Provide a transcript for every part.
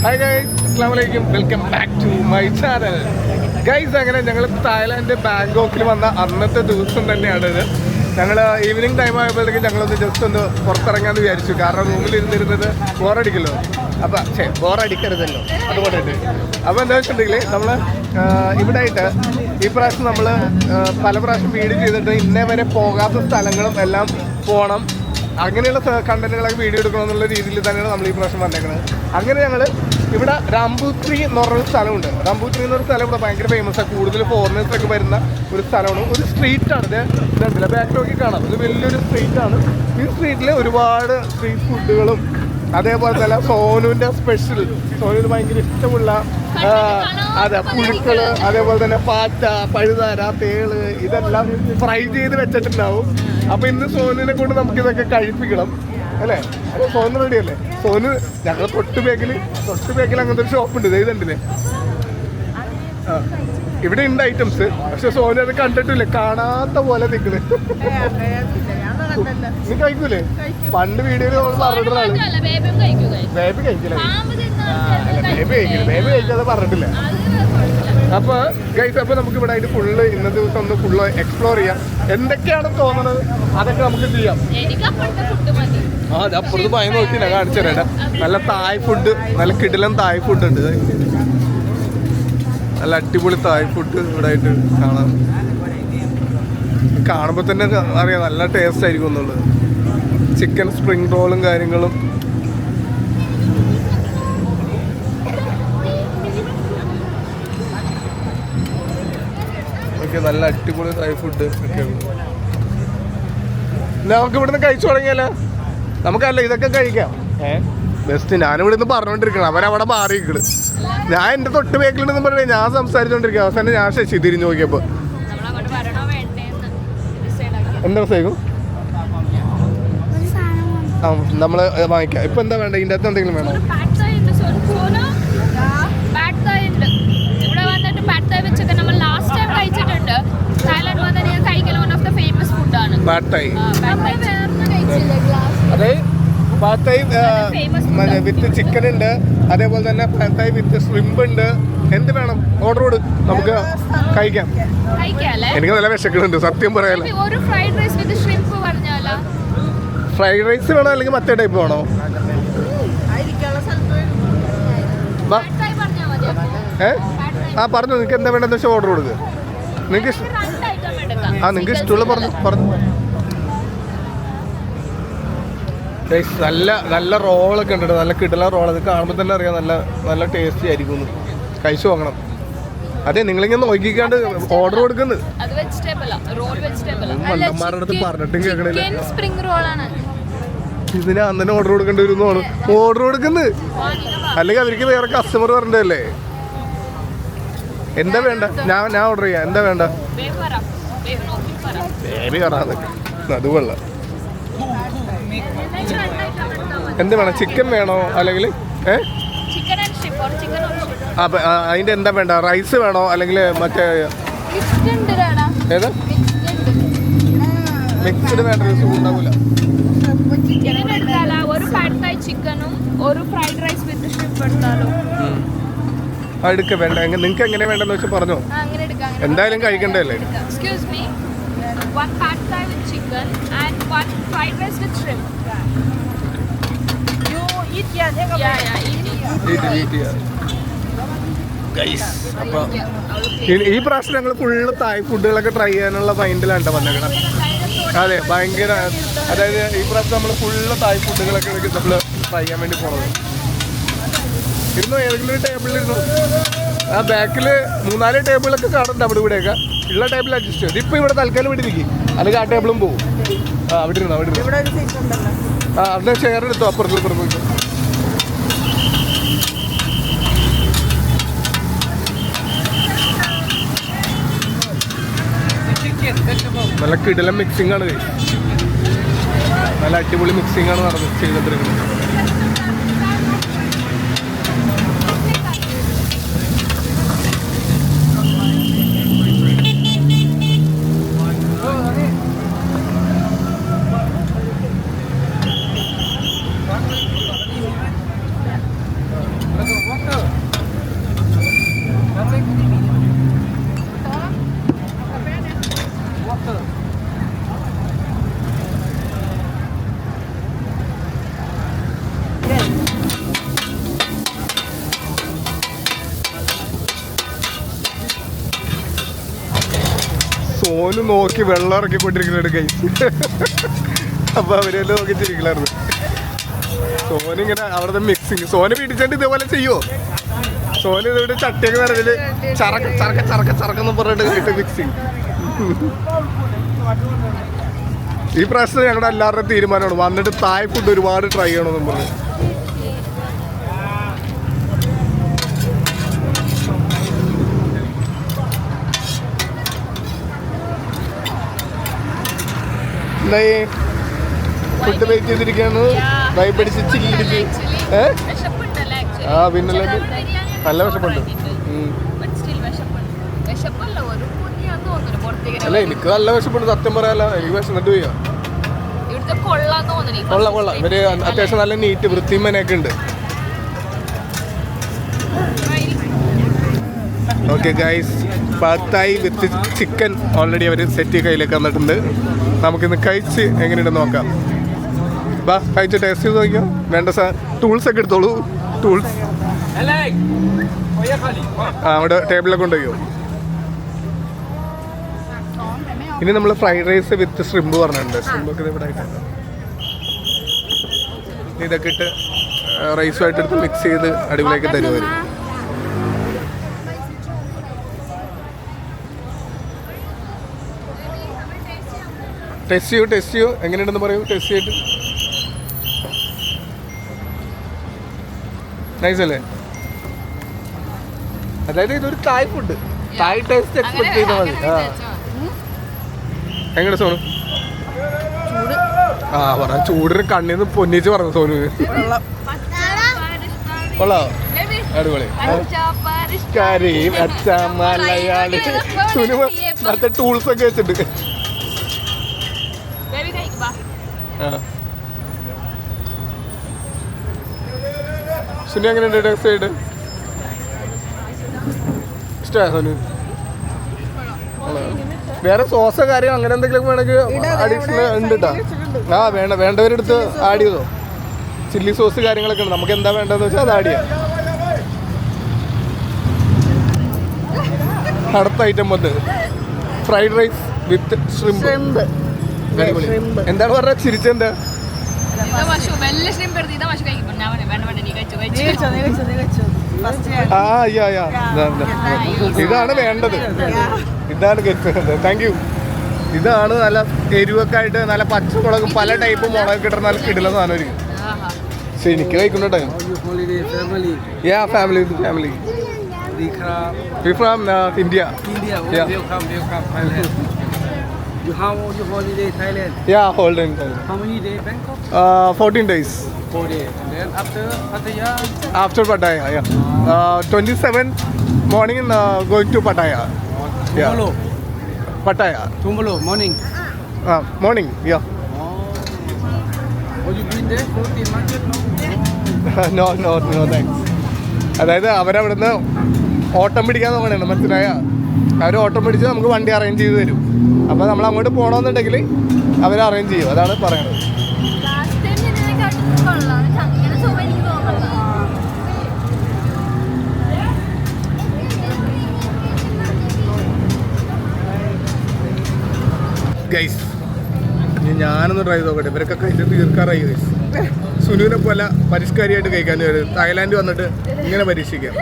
Hi guys, അസ്സലാമു അലൈക്കും. Welcome back to my channel. Guys, അങ്ങനെ ഞങ്ങൾ തായ്ലാൻഡ് ബാങ്കോക്കിൽ വന്ന അന്നത്തെ ദിവസം തന്നെയാണിത്. ഞങ്ങൾ ഈവനിങ് ടൈം ആയപ്പോഴത്തേക്കും ഞങ്ങളൊന്ന് ജസ്റ്റ് ഒന്ന് പുറത്തിറങ്ങാമെന്ന് വിചാരിച്ചു. കാരണം റൂമിലിരുന്നിരുന്നത് ബോറടിക്കല്ലോ. അപ്പം ബോറടിക്കരുതല്ലോ, അതുകൊണ്ടിട്ട്. അപ്പോൾ എന്താ വെച്ചിട്ടുണ്ടെങ്കിൽ നമ്മൾ ഇവിടെ ആയിട്ട് ഈ പ്രാവശ്യം നമ്മൾ പല പ്രാവശ്യം വീഡിയോ ചെയ്തിട്ട് ഇന്നേ വരെ പോകാത്ത സ്ഥലങ്ങളും എല്ലാം പോകണം, അങ്ങനെയുള്ള കണ്ടന്റുകളൊക്കെ വീഡിയോ എടുക്കണമെന്നുള്ള രീതിയിൽ തന്നെയാണ് നമ്മൾ ഈ പ്രാവശ്യം വന്നേക്കുന്നത്. അങ്ങനെ ഞങ്ങൾ ഇവിടെ രാംപൂത്രി എന്ന് പറഞ്ഞൊരു സ്ഥലമുണ്ട്. രാംപൂത്രി എന്നൊരു സ്ഥലം ഇവിടെ ഭയങ്കര ഫേമസാണ്. കൂടുതൽ ഫോറിനേഴ്സൊക്കെ വരുന്ന ഒരു സ്ഥലമാണ്. ഒരു സ്ട്രീറ്റാണ് ഇത്. ഇതുണ്ടല്ല, ബാക്ക് നോക്കി കാണാം. ഇത് വലിയൊരു സ്ട്രീറ്റാണ്. ഈ സ്ട്രീറ്റിൽ ഒരുപാട് സ്ട്രീറ്റ് ഫുഡുകളും അതേപോലെ തന്നെ സോനുവിൻ്റെ സ്പെഷ്യൽ, സോനുവിന് ഭയങ്കര ഇഷ്ടമുള്ള പുഴുക്കള്, അതേപോലെ തന്നെ പാറ്റ, പഴുതാര, തേള്, ഇതെല്ലാം ഫ്രൈ ചെയ്ത് വെച്ചിട്ടുണ്ടാവും. അപ്പൊ ഇന്ന് സോനുവിനെ കൊണ്ട് നമുക്ക് ഇതൊക്കെ കഴിപ്പിക്കണം അല്ലേ? അല്ലെ, സോനു റെഡി അല്ലേ? സോനു ഞങ്ങൾ തൊട്ട് ബാക്കിൽ അങ്ങനത്തെ ഒരു ഷോപ്പ് ഉണ്ട്. ഇതുണ്ടല്ലേ, ഇവിടെ ഉണ്ട് ഐറ്റംസ്. പക്ഷെ സോനു അത് കണ്ടിട്ടില്ല, കാണാത്ത പോലെ നിൽക്കുന്നത്. നീ കഴിക്കൂലേ? പണ്ട് വീഡിയോയിൽ നമ്മൾ പറഞ്ഞിട്ടുള്ളതാണ്. ബേബി കഴിക്കില്ല, ബേബി കഴിക്കാതെ പറഞ്ഞിട്ടില്ല. അപ്പൊ ഗൈസ്, അപ്പൊ നമുക്ക് ഇവിടെ ആയിട്ട് ഫുള്ള് ഇന്നത്തെ ദിവസം ഒന്ന് ഫുള്ള് എക്സ്പ്ലോർ ചെയ്യാം. എന്തൊക്കെയാണ് തോന്നുന്നത് അതൊക്കെ നമുക്ക് ചെയ്യാം. അത് അപ്പുറത്ത് ഭയം നോക്കിയില്ല, കാണിച്ചു തരാം. നല്ല തായ് ഫുഡ്, നല്ല കിടിലൻ തായ് ഫുഡ് ഉണ്ട്. നല്ല അടിപൊളി തായ് ഫുഡ് ഇവിടെ ആയിട്ട് കാണാം. കാണുമ്പോൾ തന്നെ അറിയാം നല്ല ടേസ്റ്റ് ആയിരിക്കും എന്നുള്ളത്. ചിക്കൻ സ്പ്രിംഗ് റോളും കാര്യങ്ങളും. നല്ല അടിപൊളി തായ് ഫുഡ് ഒക്കെ ഉണ്ട്. നമുക്ക് ഇവിടുന്ന് കഴിച്ചു തുടങ്ങിയാലോ? നമുക്കല്ല ഇതൊക്കെ കഴിക്കാം. ബെസ്റ്റ്. ഞാനിവിടെ നിന്ന് പറഞ്ഞുകൊണ്ടിരിക്കണം, അവരവിടെ മാറിയിരിക്കണ്. ഞാൻ എൻ്റെ തൊട്ട് ബേക്കിലുണ്ടെന്ന് പറഞ്ഞേ ഞാൻ സംസാരിച്ചോണ്ടിരിക്കുക. അവസാനം ഞാൻ ശശി തിരിഞ്ഞു നോക്കിയപ്പോ എന്താ സേക്കും നമ്മള് വാങ്ങിക്കാം. ഇപ്പൊ എന്താ വേണ്ട? ഇതിൻ്റെ അകത്ത് എന്തെങ്കിലും വേണോ? അതെ, പാഡ് തായ് വിത്ത് ചിക്കൻ ഉണ്ട്, അതേപോലെ തന്നെ പാഡ് തായ് വിത്ത് ഷ്രിംപ് ഉണ്ട്. എന്ത് വേണം ഓർഡർ കൊടു, നമുക്ക് കഴിക്കാം. എനിക്ക് നല്ല വിശക്കുന്നുണ്ട് സത്യം പറയാലോ. ഫ്രൈഡ് റൈസ് വേണോ അല്ലെങ്കിൽ മറ്റേ ടൈപ്പ് വേണോ? പറഞ്ഞു, നിങ്ങൾക്ക് എന്താ വേണ്ടെന്ന് വെച്ചാൽ ഓർഡർ കൊടുക്കുക. നിങ്ങൾക്ക് നിങ്ങൾക്ക് ഇഷ്ടമുള്ള പറഞ്ഞു. നല്ല നല്ല റോളൊക്കെ ഉണ്ട്, നല്ല കിടല റോൾ. അത് കാണുമ്പോൾ തന്നെ അറിയാം നല്ല നല്ല ടേസ്റ്റി ആയിരിക്കും. കഴിച്ചു നോക്കണം. അതെ, നിങ്ങളിങ്ങനെ നോക്കിക്കാണ്ട് ഓർഡർ കൊടുക്കുന്നത് മണ്ടന്മാരുടെ അടുത്ത് പറഞ്ഞിട്ടും കേൾക്കണില്ല. ഇതിന് അന്നെ ഓർഡർ കൊടുക്കേണ്ടി വരുന്നതാണ് ഓർഡർ കൊടുക്കുന്നത്. അല്ലെങ്കിൽ അവർക്ക് വേറെ കസ്റ്റമർ പറഞ്ഞതല്ലേ. എന്താ വേണ്ട? ഞാൻ ഓർഡർ ചെയ്യാം. എന്താ വേണ്ട? ബേബി കറാതെ അത് കൊള്ളാം. എന്ത് വേണം? ചിക്കൻ വേണോ അല്ലെങ്കിൽ അതിന്റെ എന്താ വേണ്ട? റൈസ് വേണോ അല്ലെങ്കിൽ മറ്റേ ഏതാ? മിക്സ്ഡ് വേണ്ട, രസം ഉണ്ടാവില്ല. എടുക്ക വേണ്ട, നിങ്ങൾക്ക് എങ്ങനെ വേണ്ടെന്ന് വെച്ചാൽ പറഞ്ഞോ. എന്തായാലും കഴിക്കണ്ടല്ലേ. ഈ പ്രാവശ്യം ഞങ്ങൾ ഫുള്ള് തായ് ഫുഡുകളൊക്കെ ട്രൈ ചെയ്യാനുള്ള മൈൻഡിലാണ് വന്നേക്കണം. അതെ, ഭയങ്കര. അതായത് ഈ പ്രാവശ്യം നമ്മൾ ഫുള്ള് തായ് ഫുഡുകളൊക്കെ നമ്മൾ ട്രൈ ചെയ്യാൻ വേണ്ടി പോണത്. ഇരുന്നു ഏതെങ്കിലും ഒരു ടേബിളിലിരുന്നു. ആ ബാക്കിൽ 3-4 ടേബിളൊക്കെ കാണുന്നുണ്ട് അവിടെ ഇവിടെയൊക്കെ. ഉള്ള ടേബിൾ അഡ്ജസ്റ്റ് ചെയ്തു. ഇപ്പം ഇവിടെ തൽക്കാലം ഇവിടെ ഇരിക്കും, അല്ലെങ്കിൽ ആ ടേബിളും പോകും. അവിടെ ഇരുന്നു. അവിടെ ഷെയർ എടുത്തു അപ്പുറത്ത്. നല്ല കിടിലം മിക്സിംഗ് ആണ്. നല്ല അടിപൊളി മിക്സിംഗ് ആണ് ചെയ്തിട്ടിരിക്കുന്നത്. സോനു നോക്കി വെള്ളം ഇറക്കിക്കൊണ്ടിരിക്കുന്നുണ്ട് കൈ. അപ്പൊ അവരെല്ലാം നോക്കിച്ചിരിക്കലായിരുന്നു. സോനു ഇങ്ങനെ അവിടുത്തെ മിക്സിങ് സോന പിടിച്ചിട്ട് ഇതേപോലെ ചെയ്യുമോ? സോന ഇതിവിടെ ചട്ടിയൊക്കെ നിറഞ്ഞിട്ട് ചറക്കെന്ന് പറഞ്ഞിട്ട് മിക്സിങ്. ഈ പ്രാവശ്യം ഞങ്ങളുടെ എല്ലാവരുടെയും തീരുമാനമാണ് വന്നിട്ട് തായ് ഫുഡ് ഒരുപാട് ട്രൈ ചെയ്യണമെന്നും പറഞ്ഞു. എന്തായി ഫുഡ് വെയിറ്റ് ചെയ്തിരിക്കുകയാണ്. വൈബടിച്ച് ചില്ലിടിച്ച്. ആ പിന്നല്ലേ നല്ല വിശപ്പുണ്ട്. അല്ല എനിക്ക് നല്ല വിശപ്പുണ്ട് സത്യം പറയാല്ല. എനിക്ക് വിശന്നിട്ട് പോയാ. കൊള്ളാം. ഇവര് അത്യാവശ്യം നല്ല നീറ്റ് വൃത്തിമനൊക്കെ ഉണ്ട്. ഓക്കെ ഗൈസ്, പാത്തായി വിത്ത് ചിക്കൻ ഓൾറെഡി അവർ സെറ്റ് കയ്യിലേക്ക് വന്നിട്ടുണ്ട്. നമുക്കിന്ന് കഴിച്ച് എങ്ങനെയുണ്ടെന്ന് നോക്കാം. ബാ കഴിച്ച് ടേസ്റ്റ് ചെയ്ത് നോക്കിയോ. വേണ്ട ടൂൾസ് ഒക്കെ എടുത്തോളൂ. ടൂൾസ് അവിടെ ടേബിളിലൊക്കെ കൊണ്ടുപോയോ. ഇനി നമ്മൾ ഫ്രൈഡ് റൈസ് വിത്ത് ഷ്രിമ്പ് പറഞ്ഞിട്ടുണ്ട്. ഷ്രിമ്പൊക്കെ ഇവിടെ ആയിട്ടുണ്ട്. ഇതൊക്കെ ഇട്ട് റൈസുമായിട്ട് എടുത്ത് മിക്സ് ചെയ്ത് അടിപൊളിയാക്കി തരുമായിരുന്നു. ടെസ്റ്റ് ചെയ്യൂ എങ്ങനെയുണ്ടെന്ന് പറയൂ. ടെസ്റ്റ് ചെയ്തിട്ട് നൈസ് അല്ലേ? അതായത് ഇതൊരു തായ് ഫുഡ്, തായ് ടേസ്റ്റ് എക്സ്പെക്ട് ചെയ്താൽ മതി. എങ്ങനെ സോനു? പറ ചൂടിന് കണ്ണിന്ന് പൊന്നിച്ച് പറഞ്ഞു സോനു. കൊള്ളാവോ? അടിപൊളി. മലയാളി സുനു മറ്റേ ടൂൾസ് ഒക്കെ വെച്ചിട്ട്. സുനി എങ്ങനെയുണ്ട് ടേസ്റ്റ് ചെയ്തിട്ട്? ഇഷ്ടമാണ് സോനു? വേറെ സോസോ കാര്യം അങ്ങനെ എന്തെങ്കിലും വേണമെങ്കിൽ അഡീഷണൽ ഉണ്ട് കേട്ടോ. വേണ്ടവരെടുത്ത് ആഡ് ചെയ്തോ. ചില്ലി സോസ് കാര്യങ്ങളൊക്കെ ഉണ്ട്. നമുക്ക് എന്താ വേണ്ടതെന്ന് വെച്ചാൽ അത് ആഡ് ചെയ്യാം. അടുത്ത ഐറ്റം വന്ന് ഫ്രൈഡ് റൈസ് വിത്ത് ഷ്രിമ്പ്. എന്താണ് പറഞ്ഞ ചിരിച്ചെന്താ? ഇതാണ് വേണ്ടത്. ഇതാണ് താങ്ക് യു. ഇതാണ് നല്ല എരിവൊക്കെ ആയിട്ട് നല്ല പച്ചമുളക് പല ടൈപ്പ് മുളക് കിട്ടുന്ന നല്ല കിടില സാധനം. പക്ഷെ എനിക്ക് കഴിക്കുന്നുണ്ട്. Family We from India. Yeah. Welcome. You have your holiday Thailand? Yeah, holding. How many days Bangkok? 14 days. 4 days. And then after Pattaya? After Pattaya, yeah. 27 morning going to Pattaya. Tomorrow? Yeah. Pattaya. Tomorrow morning? Morning, yeah. Oh, you been there? 14 market? No, thanks. അതായത് അവരവിടുന്ന് ഓട്ടം പിടിക്കാൻ നോക്കണേ, മനസ്സിലായ? അവർ ഓട്ടം പിടിച്ച് നമുക്ക് വണ്ടി arrange ചെയ്ത് തരും. അപ്പോൾ നമ്മൾ അങ്ങോട്ട് പോകണമെന്നുണ്ടെങ്കിൽ അവർ അറേഞ്ച് ചെയ്യും. അതാണ് പറയണത്. ഗൈസ് ഞാനൊന്ന് ട്രൈ നോക്കട്ടെ. ഇവരൊക്കെ കഴിച്ച് തീർക്കാറായി ഗൈസ്. സുനുവിനെ പോലെ പരിഷ്കാരിയായിട്ട് കഴിക്കാൻ വരും. തായ്ലാൻഡ് വന്നിട്ട് ഇങ്ങനെ പരീക്ഷിക്കാം.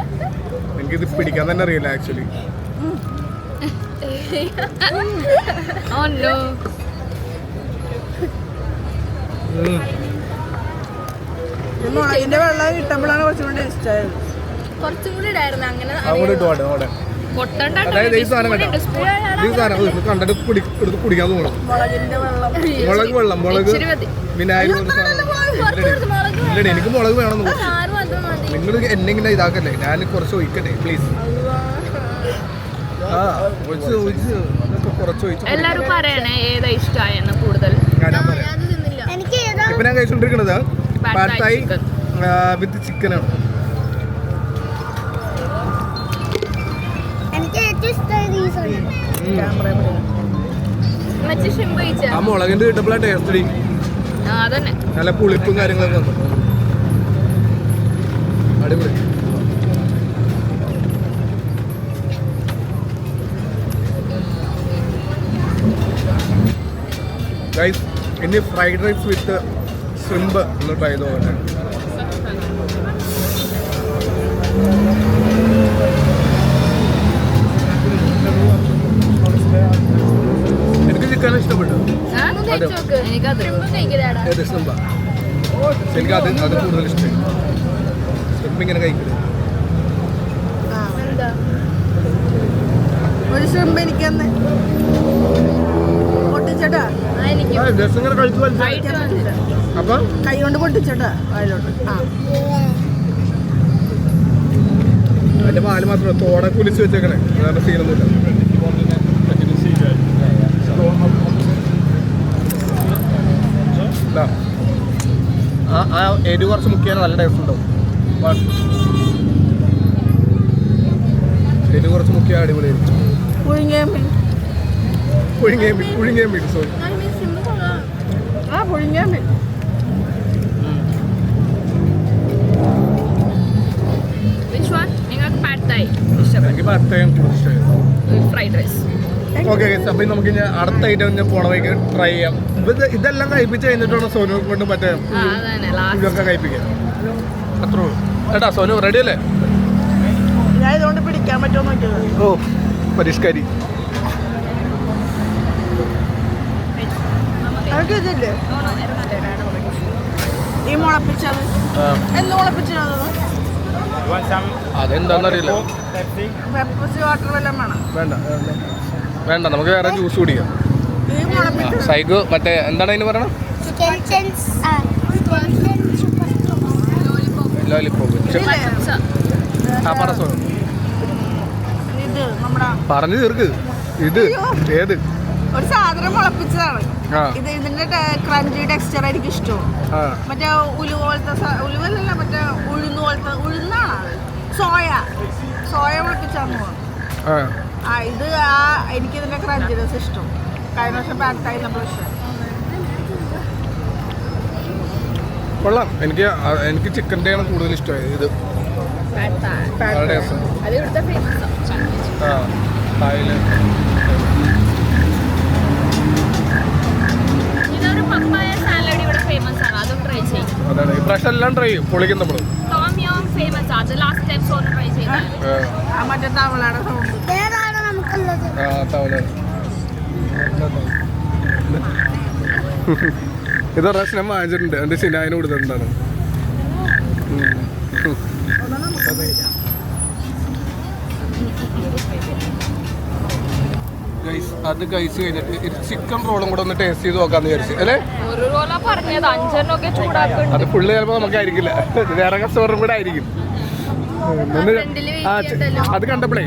എനിക്കിത് പിടിക്കാൻ തന്നെ അറിയില്ല ആക്ച്വലി. മുളകിന്റെ വെള്ളം കിട്ടുമ്പോഴാണ് കുറച്ചുകൂടി ഇഷ്ടമായത്. അതായത് ഈ സാധനം കണ്ടിട്ട് കുടിക്കാൻ തോന്നണം. മുളക് വിനായക ഇല്ലടേ, എനിക്ക് മുളക് വേണം. നിങ്ങൾ എന്നെ ഇങ്ങനെ ഇതാക്കല്ലേ, ഞാൻ കുറച്ച് ഒഴിക്കട്ടെ പ്ലീസ്. എല്ലാരും പറയണേ ഏതാ ഇഷ്ടമായെന്ന് കൂടുതൽ. ഇപ്പൊ ഞാൻ കഴിച്ചോണ്ടിരിക്കണത് പാത്തായി വിത്ത് ചിക്കനാണ്. ആ മുളകിന്റെ കിട്ടപ്പോഴാണ് ടേസ്റ്റ്. നല്ല പുളിപ്പും കാര്യങ്ങളൊക്കെ വന്നു. അടിപൊളി. ഗൈസ് ഇനി ഫ്രൈഡ് റൈസ് വിത്ത് ശ്രിമ്പ് ഒന്ന് ട്രൈ ചെയ്ത് നോക്കട്ടെ. എനിക്ക് ചിക്കൻ ഇഷ്ടപ്പെട്ടു. ഏത് ശ്രിമ്പ? എനിക്ക് അത് കൂടുതൽ ഇഷ്ടമായി. ശ്രിമ്പ് ഇങ്ങനെ കഴിക്കുന്നത്. ഒരു ശ്രിമ്പ് എനിക്ക് തന്നെ പൊട്ടിച്ചട്ടാ. ജസ്റ്റ് ഇങ്ങനെ കഴിച്ചു അപ്പൊ കൈ കൊണ്ട് പൊട്ടിച്ചട്ടാ അതിലോട്ട്. അതിന്റെ പാല് മാത്രമല്ല തോടെ കുലിച്ച് വെച്ചേക്കണേ. വേറെ സീനൊന്നുമില്ല. ആ എരിവ് കുറച്ച് മുക്കിയാൽ നല്ല ടേസ്റ്റ് ഉണ്ടാവും. എരിവ് കുറച്ച് മുക്കിയാൽ അടിപൊളിയായിരിക്കും. പുഴുങ്ങിയ മീൻ സോറി. പുഴുങ്ങിയ മീൻ എനിക്ക് പത്തയും ഇഷ്ടമായി. Fried rice. ഓക്കെ അപ്പം നമുക്ക് ഇനി അടുത്ത ഐറ്റം ഞാൻ പോണ വഴിക്ക് ട്രൈ ചെയ്യാം. ഇതെല്ലാം കഴിപ്പിച്ച് കഴിഞ്ഞിട്ടാണ് സോനു കൊണ്ട് മറ്റേ ഇതൊക്കെ കഴിപ്പിക്കുക. അത്രേ ഉള്ളൂ. കേട്ടാ സോനു റെഡി അല്ലേ? ഞാൻ ഇതുകൊണ്ട് പിടിക്കാൻ പറ്റുമോ നോക്കിയത്. ഓ പരിഷ്കാരി. അതൊക്കെ ഇതില്ലേ ഈ മുളപ്പിച്ചത് എന്ന് മുളപ്പിച്ചത് അതെന്താന്നറിയില്ല. പെപ്സി വാട്ടർ വല്ലതും വേണം. വേണ്ട നമുക്ക് വേറെ ജ്യൂസ് കുടിക്കാം. ഈ മുളപ്പിച്ചത് സൈഗു മറ്റേ എന്താണ് അതിന് പറയണം? ലോലിപോപ്പ്. ആ പറ സോനു. ഇത് നമ്മുടെ പറഞ്ഞു തീർക്ക്. ഇത് ഏത് ഒരു സാധനം മുളപ്പിച്ചതാണ്. ഇതിന്റെ ക്രഞ്ചി ടെക്സ്ചർ എനിക്ക് ഇഷ്ടവും. മറ്റേ ഉലുവ പോലത്തെ ഉലുവല്ല മറ്റേ ഉഴുന്ന് പോലത്തെ ഉഴുന്നാണ് അത്. സോയ മുളപ്പിച്ചാന്ന് തോന്നുന്നു. ഇത് എനിക്കിതിന്റെ ക്രഞ്ചിനെസ് ഇഷ്ടം. കഴിഞ്ഞ വർഷം പാക്ടായി നമ്മൾ ഇഷ്ടം. കൊള്ളാം. എനിക്ക് ചിക്കൻ്റെ ആണ് കൂടുതൽ ഇഷ്ടമായത്. ഇത് ഇതൊരു പപ്പായ സാലഡ് ഇവിടെ ഫേമസ് ആണ്. അതും ട്രൈ ചെയ്യും. അതാണ് ഈ പ്രാവശ്യം എല്ലാം ട്രൈ ചെയ്യും. പൊളിക്കും നമ്മൾ. ടോമിയോം ഫേമസ് ആണ്. അത് ലാസ്റ്റ് ടൈം സോന് ട്രൈ ചെയ്താണ്. മറ്റേ തവളയുടെ സൗണ്ട്. ഇത് പ്രാവശ്യം വാങ്ങിച്ചിട്ടുണ്ട്. എൻ്റെ സിനായിന് കൊടുത്തിട്ടുണ്ടാണ്. അത് കഴിച്ച് കഴിഞ്ഞിട്ട് ഇത് ചിക്കൻ റോളും കൂടെ ഒന്ന് ടേസ്റ്റ് ചെയ്ത് നോക്കാന്ന് വിചാരിച്ചു അല്ലേ? ഒരു റോളാ പറഞ്ഞത്. 5 ഒക്കെ ചൂടാക്കുന്നുണ്ട്. അത് ഫുള്ള് ചിലപ്പോൾ നമുക്കായിരിക്കില്ല. വേറെ കസ്റ്റമറും കൂടെ ആയിരിക്കും. അത് കണ്ടപ്പോഴേ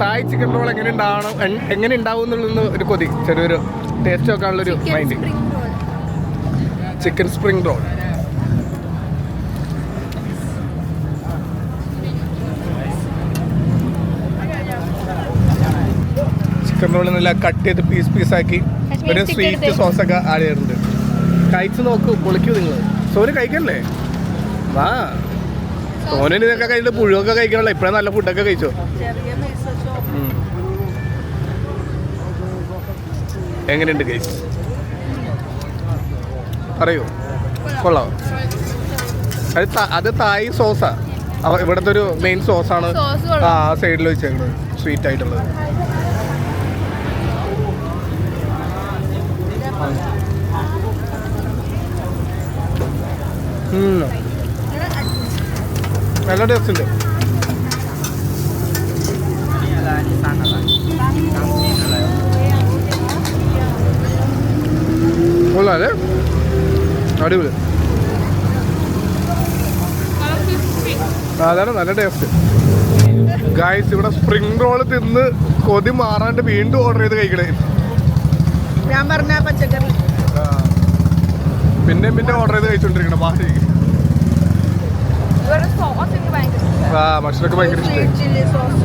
തായ് ചിക്കൻ റോൾ എങ്ങനെ ഉണ്ടാവും എന്നുള്ളൊന്ന് ഒരു കൊതി, ചെറിയൊരു ടേസ്റ്റ് നോക്കാനുള്ളൊരു mind. Chicken spring roll. Chicken roll നല്ല കട്ട് ചെയ്ത് പീസാക്കി ഒരു സ്വീറ്റ് സോസൊക്കെ ആഡ് ചെയ്തിട്ടുണ്ട്. കഴിച്ച് നോക്കൂ, പൊളിക്കൂ നിങ്ങൾ. സോന് കഴിക്കല്ലേ? വാ സോനിന് ഇതൊക്കെ കഴിച്ചിട്ട് പുഴുവൊക്കെ കഴിക്കണല്ലോ. ഇപ്പഴേ നല്ല ഫുഡൊക്കെ കഴിച്ചോ. എങ്ങനെയുണ്ട് ഗൈസ്? അറിയോ? കൊള്ളാം. അത് തായ് സോസാ. ഇവിടുത്തെ ഒരു മെയിൻ സോസാണ്. ആ സൈഡിൽ വെച്ചേക്കുന്നത് സ്വീറ്റ് ആയിട്ടുള്ളത്. നല്ല ടേസ്റ്റ് ഉണ്ട്. കൊള്ളാല്ലേ? അടിപൊളി. അതാണ് നല്ല ടേസ്റ്റ്. ഗായ്സ് ഇവിടെ സ്പ്രിംഗ് റോൾ തിന്ന് കൊതി മാറാണ്ട് വീണ്ടും ഓർഡർ ചെയ്ത് കഴിക്കണേ. ഞാൻ പറഞ്ഞ പച്ചക്കറി പിന്നെ ഓർഡർ ചെയ്ത് കഴിച്ചോണ്ടിരിക്കണം. ബാക്കി ഭക്ഷണമൊക്കെ ഭയങ്കര ഇഷ്ടമായി. Chilli sauce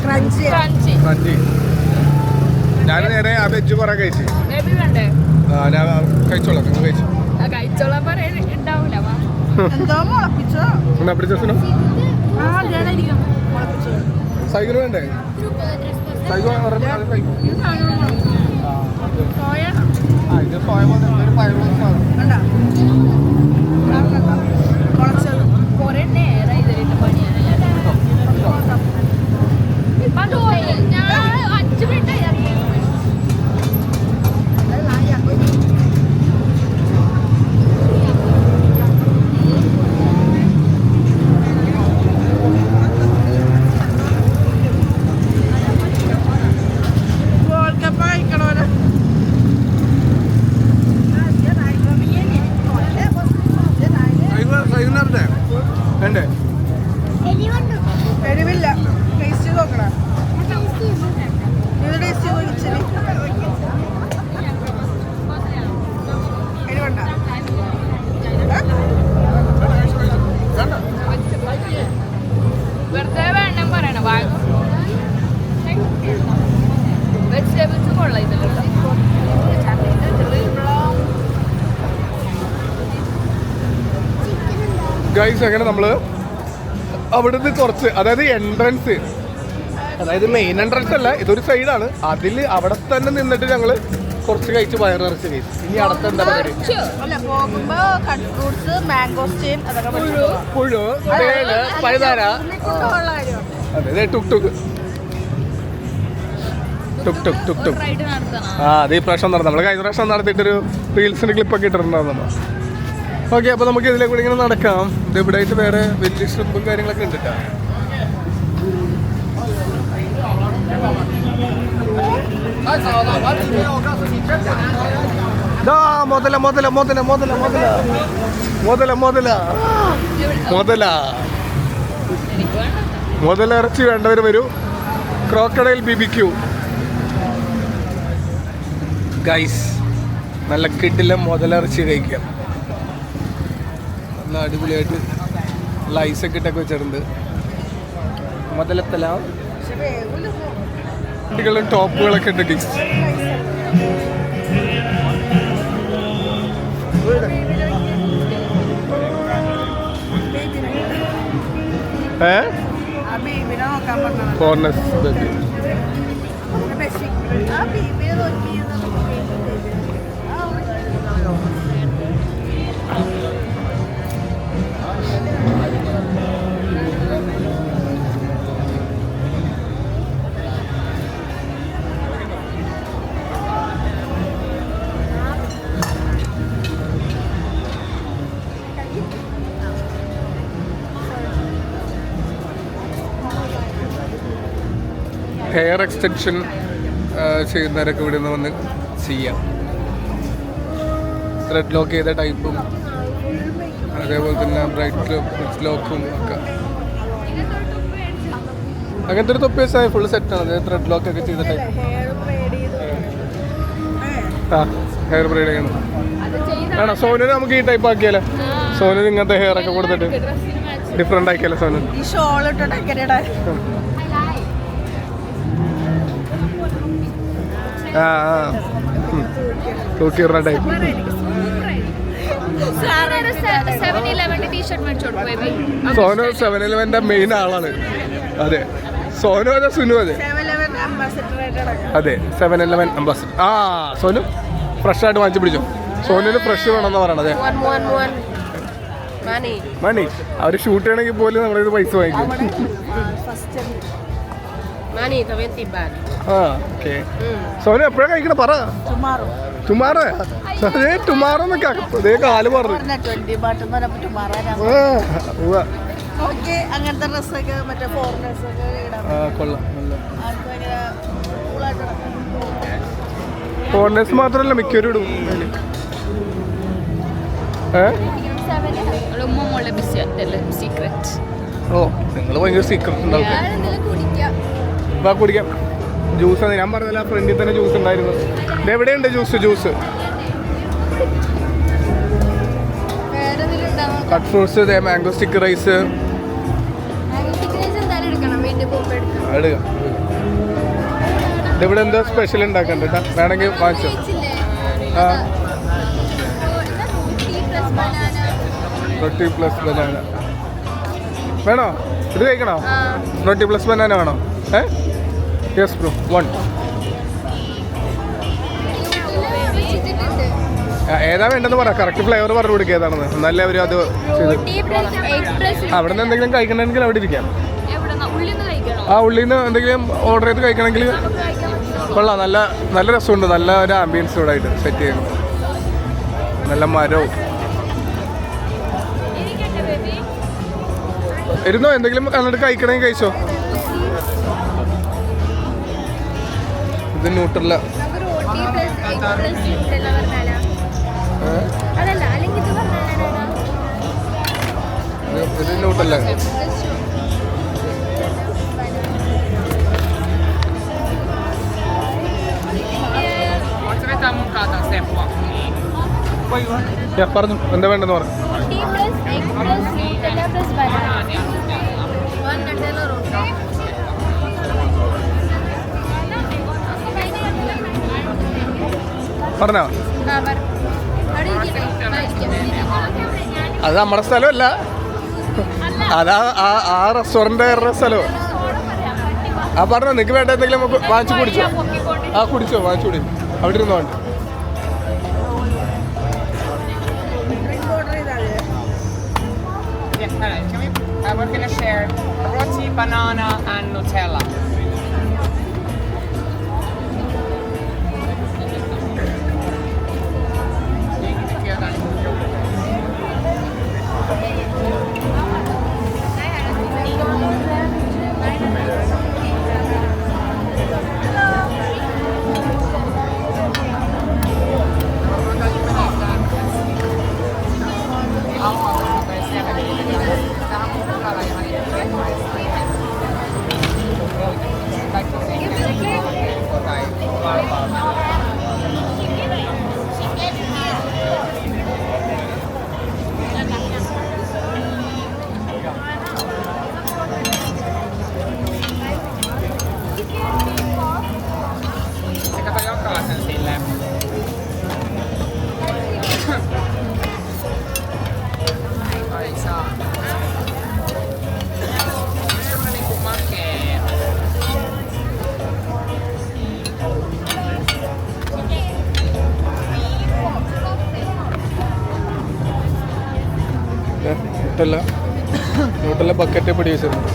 crunchy. ഞാൻ നേരെ ആ വെജ് കുറെ കഴിച്ചു. ഞാൻ കഴിച്ചോളാം. നിങ്ങൾ കഴിച്ചു എന്തോ മുളപ്പിച്ചോ. സൈക്കിൾ വേണ്ടേ? സൈവ ഒരെണ്ണം അത് കഴിക്കും. സോയ ആ ഇത് സോയ പോലെ ഒരു പഴമുള്ള സാധനം. കണ്ടോ? കുളച്ചത് കുറെ നേരം ഇതിലിട്ട് പണിയാനല്ലേ ഞാൻ 5 മിനിറ്റ് വേൾഡ് കപ്പ് കഴിക്കണോല്ലോ. വേണ്ടേ? എരിവില്ല. ടേസ്റ്റ് നോക്കണ ഇത് ടേസ്റ്റ് ഇച്ചിരി എരിവുണ്ട. വെറുതെ വേണം പറയണം വെജിറ്റബിൾസ് കൊള്ളാം ഇതിലുള്ള ഗൈസ് അങ്ങനെ നമ്മള് അവിടുന്ന് കുറച്ച് അതായത് എൻട്രൻസ് അതായത് മെയിൻ എൻട്രൻസ് അല്ല ഇതൊരു സൈഡാണ് അതിൽ അവിടെ തന്നെ നിന്നിട്ട് ഞങ്ങള് കുറച്ച് കഴിച്ച് വയറിറച്ച് കഴിച്ചു. ഇനി അടുത്ത എന്താ പരിപാടി? അല്ല പോകുമ്പോ കട്ട് ഫ്രൂട്ട്സ് മാംഗോസ്റ്റീൻ അതൊക്കെ പുഴു തേന് പഴുതാര അതെ tuk tuk tuk tuk tuk tuk ride നടത്തണം. ആ അത് ഈ പ്രാവശ്യം നടന്നു. നമ്മൾ കഴിഞ്ഞ പ്രാവശ്യം നടത്തിയിട്ടൊരു റീൽസിന്റെ ക്ലിപ്പൊക്കെ ഇട്ടിട്ടുണ്ടായിരുന്നു. ഓക്കെ അപ്പോൾ നമുക്ക് ഇതിലെ കൂടി ഇങ്ങനെ നടക്കാം. ഇത് ഇവിടെ ആയിട്ട് വേറെ വലിയ ഷ്രിമ്പും കാര്യങ്ങളൊക്കെ ഉണ്ട് കേട്ടോ. മുതല മുതല മുതല മുതല മുതല മുതല മുതല മുതല മുതലിറച്ചി വേണ്ടവർ വരൂ. ക്രോക്കഡൈൽ BBQ ഗൈസ് നല്ല കിടിലം മുതലിറച്ചി കഴിക്കാം. നല്ല അടിപൊളിയായിട്ട് ലൈസൊക്കെ ഇട്ടൊക്കെ വെച്ചിട്ടുണ്ട്. മുതലത്തല കുട്ടികളും ടോപ്പുകളൊക്കെ ഉണ്ട് ഗൈസ്. കോർണസ് ഹെയർ എക്സ്റ്റൻഷൻ ചെയ്യുന്നവരൊക്കെ ഇവിടെ നിന്ന് വന്ന് ചെയ്യാം. ത്രെഡ് ലോക്ക് ചെയ്ത ടൈപ്പും അതേപോലെ തന്നെ ബ്രൈറ്റ് ലോക്കും ഒക്കെ അങ്ങനത്തെ ഒരു തൊപ്പി വെച്ചാൽ ഫുൾ സെറ്റാണ്. അതായത് ത്രെഡ് ലോക്ക് ഒക്കെ ചെയ്ത ടൈപ്പ്. ആ ഹെയർ ബ്രൈഡ് ചെയ്യണം വേണം. സോനു നമുക്ക് ഈ ടൈപ്പ് ആക്കിയാലോ? സോനു ഇങ്ങനത്തെ ഹെയർ ഒക്കെ കൊടുത്തിട്ട് ഡിഫറെൻ്റ് ആക്കിയാലോ സോനു? ഈ ഷോൾ ഇട്ടിട്ട് ആ തൂക്കിയിടുന്ന ടൈപ്പ്. 7-Eleven ടീഷർട്ട് മേടിച്ചോട്ട് പോയി. സോനു 7-Eleven മെയിൻ ആളാണ്. അതെ സോനു അതെ സുനു അതെ അതെ 7-Eleven അംബാസിഡർ. ആ സോനു ഫ്രഷ് ആയിട്ട് വാങ്ങിച്ചു പിടിച്ചോ. സോനുവിന് ഫ്രഷ് വേണമെന്ന് പറയണത്. മണി അവർ ഷൂട്ട് ചെയ്യണമെങ്കിൽ പോലും നമ്മളിത് പൈസ വാങ്ങിക്കും. ആ ഓക്കെ. സോനു എപ്പോഴാണ് കഴിക്കണം പറ. ടുമാറോ അതേ ടുമാറോ എന്നൊക്കെ അതേ കാല് പറഞ്ഞു. അങ്ങനത്തെ ഡ്രസ്സൊക്കെ മറ്റേ ഫോറിനേഴ്സൊക്കെ കൊള്ളാം. ഫോറിനേഴ്സ് മാത്രമല്ല മിക്കവരും ഇടും. ഓ നിങ്ങൾ ഭയങ്കര സീക്രട്ട് ഉണ്ടാവും. വാ കുടിക്കാം. ജ്യൂസ് ഞാൻ പറഞ്ഞില്ല ഫ്രണ്ടിൽ തന്നെ ജ്യൂസ് ഉണ്ടായിരുന്നു. എവിടെയുണ്ട് juice cut fruits mango sticky rice എടുക്കാം. ഇതിവിടെ എന്തോ സ്പെഷ്യൽ ഉണ്ടാക്കണ്ട കേട്ടോ. വേണമെങ്കിൽ വാങ്ങിച്ചോ. ആ റൊട്ടി പ്ലസ് ബനാന വേണോ? ഇത് കഴിക്കണോ? റൊട്ടി പ്ലസ് ബനാന വേണോ? Yes bro 1. ഏതാ വേണ്ടെന്ന് പറ, കറക്റ്റ് ഫ്ലേവർ പറഞ്ഞു കൊടുക്കുക ഏതാണെന്ന്, എന്നാലേ അവർ അത് അവിടെ നിന്ന് എന്തെങ്കിലും കഴിക്കണമെങ്കിൽ അവിടെ ഇരിക്കാം. ആ ഉള്ളിൽ നിന്ന് എന്തെങ്കിലും ഓർഡർ ചെയ്ത് കഴിക്കണമെങ്കിൽ കൊള്ളാം. നല്ല നല്ല രസമുണ്ട്, നല്ല ഒരു ആംബിയൻസ് ഇവിടെ ആയിട്ട് സെറ്റ് ചെയ്യുന്നു, നല്ല മരവും. ഇരുന്നോ, എന്തെങ്കിലും കണ്ടിട്ട് കഴിക്കണമെങ്കിൽ കഴിച്ചോ. ഇത് ന്യൂട്രല്ല. ഇത് ന്യൂട്രല്ല. പറഞ്ഞു എന്താ വേണ്ടെന്ന് പറഞ്ഞു. പറഞ്ഞോ, അത് നമ്മുടെ സ്ഥലമല്ല, അതാ ആ റെസ്റ്റോറൻറ്റ് സ്ഥലമോ. ആ പറഞ്ഞോ, നിങ്ങൾക്ക് വേണ്ട എന്തെങ്കിലും വാങ്ങിച്ചു കുടിച്ചോ. ആ കുടിച്ചോ, വാങ്ങിച്ചു കുടി, അവിടെ ഇരുന്നോ. വേണ്ട We're going to share roti, banana and Nutella. Nutella bucket പിടിച്ചിരുന്നു.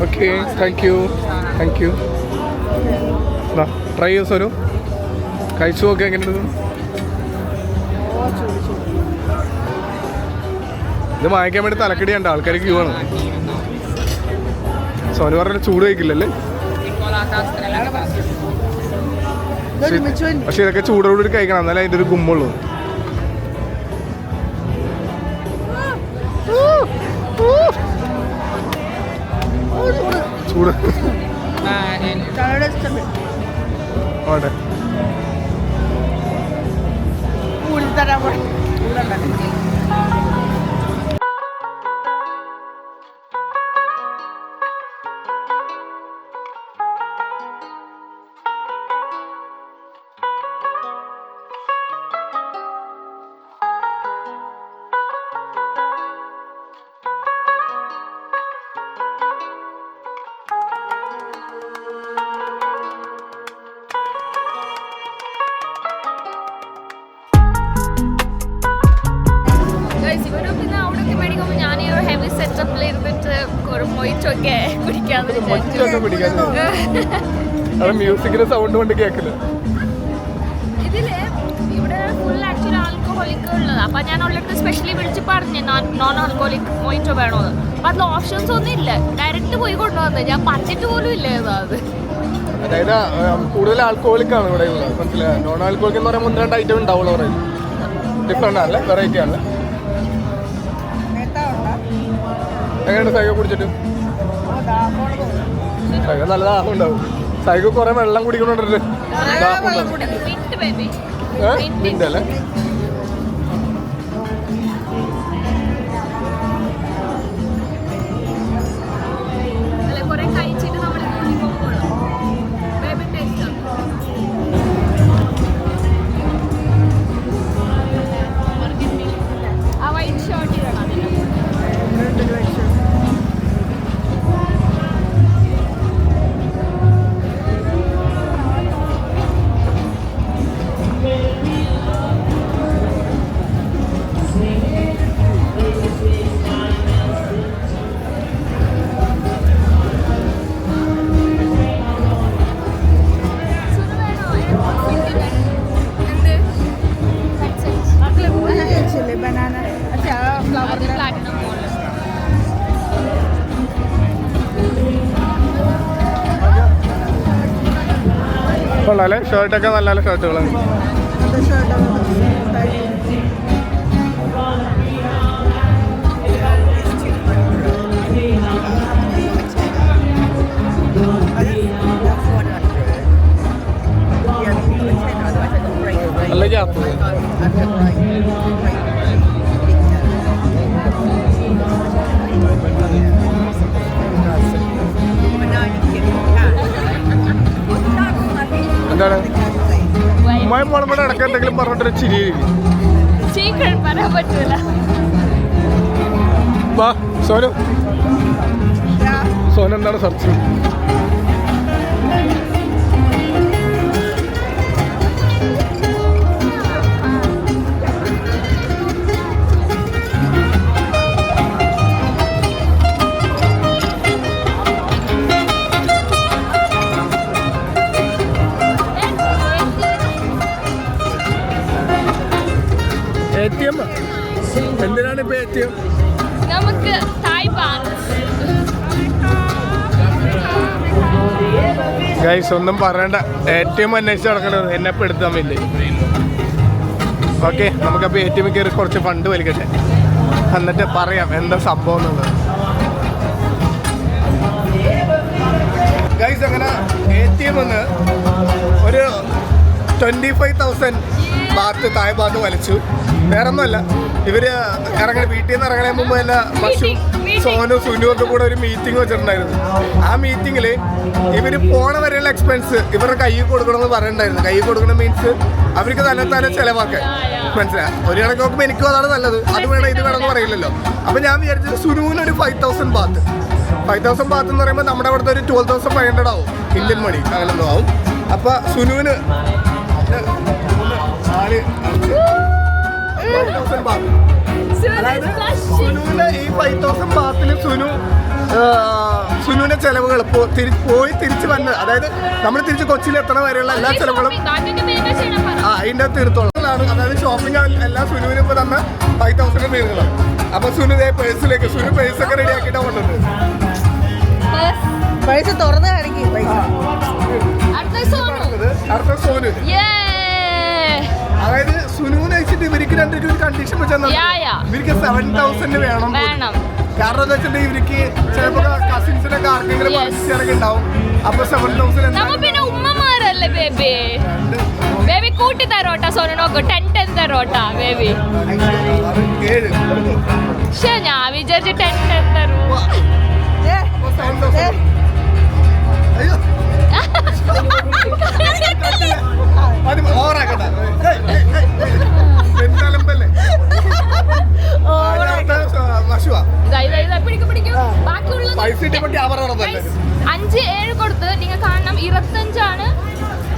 Okay, thank you. ട്രൈ ചെയ്യോ സോനു, കഴിച്ചു നോക്കി എങ്ങനെയുണ്ട്. ഇത് വാങ്ങിക്കാൻ വേണ്ടി തലക്കടിയുണ്ട്, ആൾക്കാർ ക്യൂ ആണ്. സോനു പറഞ്ഞ ചൂട് കഴിക്കില്ലല്ലേ, പക്ഷെ ഇതൊക്കെ ചൂടോടുകൂടി കഴിക്കണം, എന്നാലേ അതിൻ്റെ ഒരു ഗുമ്മുള്ളൂ. ചൂട് ആട്ടെ. മ്യൂസിക്കിന്റെ സൗണ്ട് കൊണ്ട് കേൾക്കില്ല. ഇതില് ഇവിടെ ഫുൾ ആക്ച്വലി ആൽക്കഹോളിക് ഉള്ളത്. അപ്പൊ ഞാൻ ഉള്ളിടത്ത് സ്പെഷ്യലി വിളിച്ച് പറഞ്ഞു നോൺ ആൽക്കഹോളിക് മൊയ്റ്റോ വേണോന്ന്. അപ്പൊ അതിൽ ഓപ്ഷൻസ് ഒന്നും ഇല്ല, ഡയറക്റ്റ് പോയി കൊണ്ടുവന്നത്. ഞാൻ പറഞ്ഞിട്ട് പോലും ഇല്ലായിരുന്നു അത്. അതായത് കൂടുതൽ ആൽക്കഹോളിക് ആണ് ഇവിടെ ഉള്ളത്, മനസ്സിലായോ. നോൺ ആൽക്കഹോളിക് എന്ന് പറയുമ്പോൾ 1-2 ഐറ്റം ഉണ്ടാവുള്ളൂ. പറയുന്നത് ഡിഫറെൻ്റ് ആണല്ലേ, വെറൈറ്റി ആണല്ലേ. എങ്ങനെയുണ്ട് സൈഗോ കുടിച്ചിട്ട്? സൈഗോ നല്ല ദാഹം ഉണ്ടാവും. സൈഗോ കുറെ വെള്ളം കുടിക്കണോണ്ടിട്ട് ദാഹം ഉണ്ടാവും. മിന്റ് അല്ലേ? കുറെ കഴിച്ചിട്ട് നമ്മൾ പോകുള്ളൂ. ബേബി ടേസ്റ്റ് ആ വൈറ്റ് ഷർട്ട് ഇടണം അതിന്. Banana flower platinum model. കൊള്ളാല്ലേ? ഷർട്ടൊക്കെ നല്ല നല്ല ഷർട്ടുകളാണ്. നല്ല ഗ്യാപ്പ്. എന്താണ് ഉമ്മായും മോളും കൂടെ ഇടയ്ക്ക് എന്തെങ്കിലും പറഞ്ഞിട്ടൊരു ചിരി. സീക്രട്ട് പറയാൻ പറ്റൂല. വാ സോനു. സോനു എന്താണ് സെർച്ച്? ATM? എന്തിനാണ് ഇപ്പൊ ATM? നമുക്ക് തായ് ബാൻസ്. ഗൈസ് ഒന്നും പറയണ്ട, ATM അന്വേഷിച്ച് നടക്കണത് എന്നെ ഇപ്പൊ എടുത്താൻ വേണ്ടി. ഓക്കെ, നമുക്കപ്പോൾ ATM കയറി കുറച്ച് ഫണ്ട് വലിക്കട്ടെ, എന്നിട്ട് പറയാം എന്താ സംഭവം എന്നുള്ളത്. ഗൈസ് അങ്ങനെ ATM ഒന്ന് ഒരു 25,000 ബാത്ത് താഴെ ഭാഗത്ത് വലിച്ചു. വേറെ ഒന്നുമല്ല, ഇവര് വീട്ടിൽ നിന്ന് ഇറങ്ങണ മുമ്പ് തന്നെ മഷു സോനു സുനു ഒക്കെ കൂടെ ഒരു മീറ്റിംഗ് വെച്ചിട്ടുണ്ടായിരുന്നു. ആ മീറ്റിങ്ങിൽ ഇവര് പോണ വരെയുള്ള എക്സ്പെൻസ് ഇവരുടെ കയ്യിൽ കൊടുക്കണമെന്ന് പറയണ്ടായിരുന്നു. കയ്യിൽ കൊടുക്കണം മീൻസ് അവർക്ക് തന്നെ ചെലവാക്കാൻ. മനസ്സിലായി? ഒരു കണക്ക് നോക്കുമ്പോൾ എനിക്കും അതാണ് നല്ലത്. അത് വേണം ഇത് വേണമെന്ന് പറയില്ലല്ലോ. അപ്പം ഞാൻ വിചാരിച്ചത് സുനുവിന് ഒരു 5,000 ബാത്ത്. 5,000 ബാത്ത് എന്ന് പറയുമ്പോൾ നമ്മുടെ അവിടുത്തെ ഒരു 12,500 ആവും, ഇന്ത്യൻ മണി അങ്ങനെ എന്തോ ആവും. അപ്പം സുനുവിന് 5,000 ബാത്ത്. അതായത് സുനുവിന്റെ ഈ 5,000 ബാത്തിൽ സുനുവിന്റെ ചെലവുകൾ പോയി തിരിച്ച് വന്ന്, അതായത് നമ്മൾ തിരിച്ച് കൊച്ചിയിൽ എത്തണ വരെയുള്ള എല്ലാ ചെലവുകളും അതിൻ്റെ തീർത്തോളം. അതായത് ഷോപ്പിംഗ് എല്ലാം സുനുവിന് ഇപ്പൊ തന്നെ 5,000 തീർന്നതാണ്. അപ്പൊ സുനു പേഴ്സിലേക്ക് സുനു പേഴ്സൊക്കെ റെഡി ആക്കിയിട്ടാ കൊണ്ടുവന്നത്. പൈസ തുറന്ന് കാണിക്കും. അടുത്ത സോനു. അതായത് സുനുവിന് വെച്ചിട്ട് ഇവർക്ക് രണ്ടുപേരും കണ്ടീഷൻ വെച്ചാൽ ഇവർക്ക് 7,000 വേണം. കാരണം എന്താ വെച്ചിട്ട് ഇവർക്ക് ചിലപ്പോ കസിൻസിനൊക്കെ ആർക്കെങ്കിലും പറിച്ചിറങ്ങി ഉണ്ടാവും. അപ്പൊ 7,000 പിന്നെ ഉമ്മമാരല്ലേ ബേബി. ബേബി കൂട്ടി തരോട്ടാ സോനു, നോക്കൂ 10 തരോട്ടാ ബേബി. പക്ഷെ ഞാൻ വിചാരിച്ചു 10 തരൂ. ബാക്കിയുള്ളത് 5-7 കൊടുത്ത് നിങ്ങൾ കാണണം. 25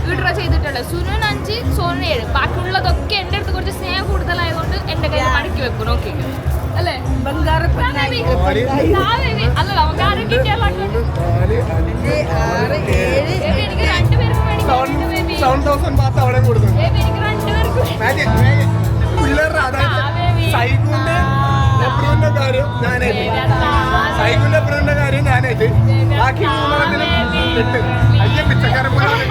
വിഡ്രോ ചെയ്തിട്ടുള്ളത്. സുനുവിന് 5, സോനു 7. ബാക്കിയുള്ളതൊക്കെ എൻ്റെ അടുത്ത് കുറച്ച് സ്നേഹം കൂടുതലായതുകൊണ്ട് എൻ്റെ കയ്യിൽ മടക്കി വെക്കും. നോക്കി അല്ലേ? അല്ലല്ലോ എനിക്ക് പിള്ളേരുടെ അതായത് സൈഗുന്റെ കാര്യം ഞാനായിട്ട് ബാക്കി 3 8 അയ്യ പിച്ചക്കാരൻ പറയുന്നത്.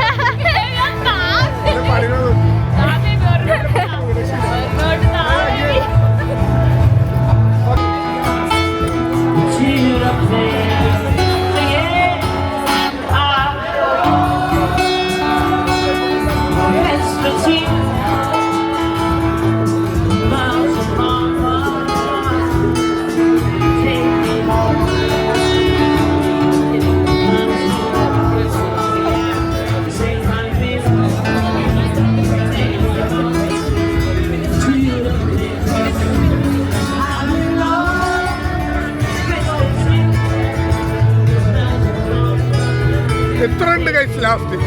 എത്ര ഉണ്ട് കഴിച്ച് ലാസ്റ്റ്?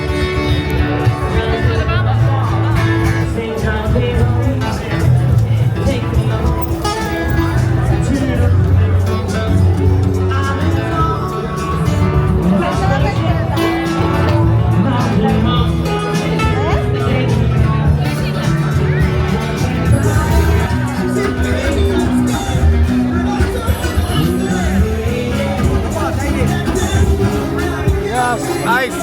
Nice.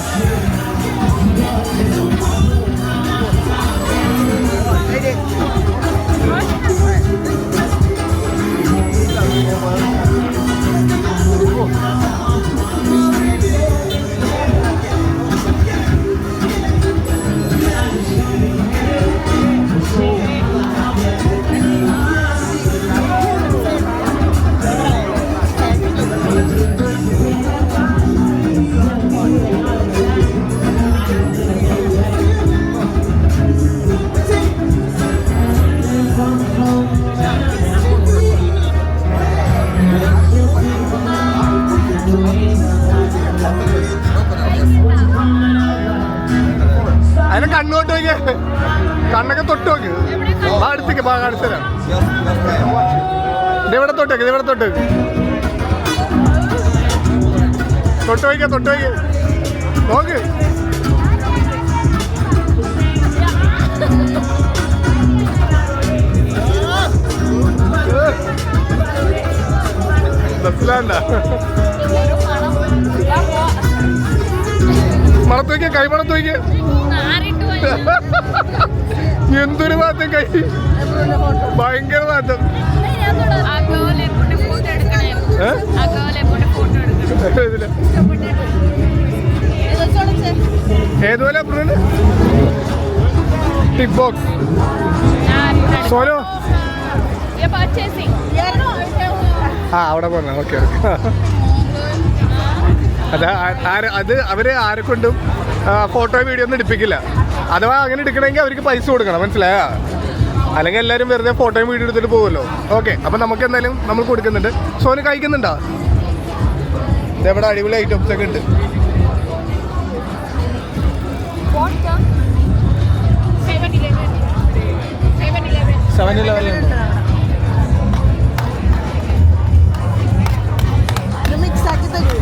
അതിനെ കണ്ണോട്ട് നോക്കിയ കണ്ണൊക്കെ തൊട്ട് നോക്ക്. അടുത്തേക്ക് കാണിച്ചു തരാം. ഇതെവിടെ തൊട്ടേക്ക്, ഇതെവിടെ തൊട്ടേക്ക്, തൊട്ട് വയ്ക്ക, തൊട്ട് വയ്ക്ക, നോക്ക്. ബസ്സിലാണ്ട മണത്ത് വയ്ക്ക, കൈ മണത്ത് വയ്ക്ക. എന്തൊരു മാറ്റം കൈ, ഭയങ്കര മാറ്റം. ഏതുപോലെ ടിക് ബോക്സ് സോനോ ആ അവിടെ പോന്ന. Okay okay. അത് അവര് ആരെ കൊണ്ടും ഫോട്ടോ വീഡിയോ ഒന്നും എടുപ്പിക്കില്ല. അഥവാ അങ്ങനെ എടുക്കണമെങ്കിൽ അവർക്ക് പൈസ കൊടുക്കണം, മനസ്സിലായ? അല്ലെങ്കിൽ എല്ലാവരും വെറുതെ ഫോട്ടോയും വീഡിയോ എടുത്തിട്ട് പോകുമല്ലോ. ഓക്കെ, അപ്പം നമുക്ക് എന്തായാലും നമ്മൾ കൊടുക്കുന്നുണ്ട്. സോന് കഴിക്കുന്നുണ്ടോ? ഇതെവിടെ അടിപൊളി ഐറ്റംസ് ഒക്കെ ഉണ്ട്. സെവൻ ഇലവനിലുണ്ട്. മിക്സ് ആക്കി തരൂ.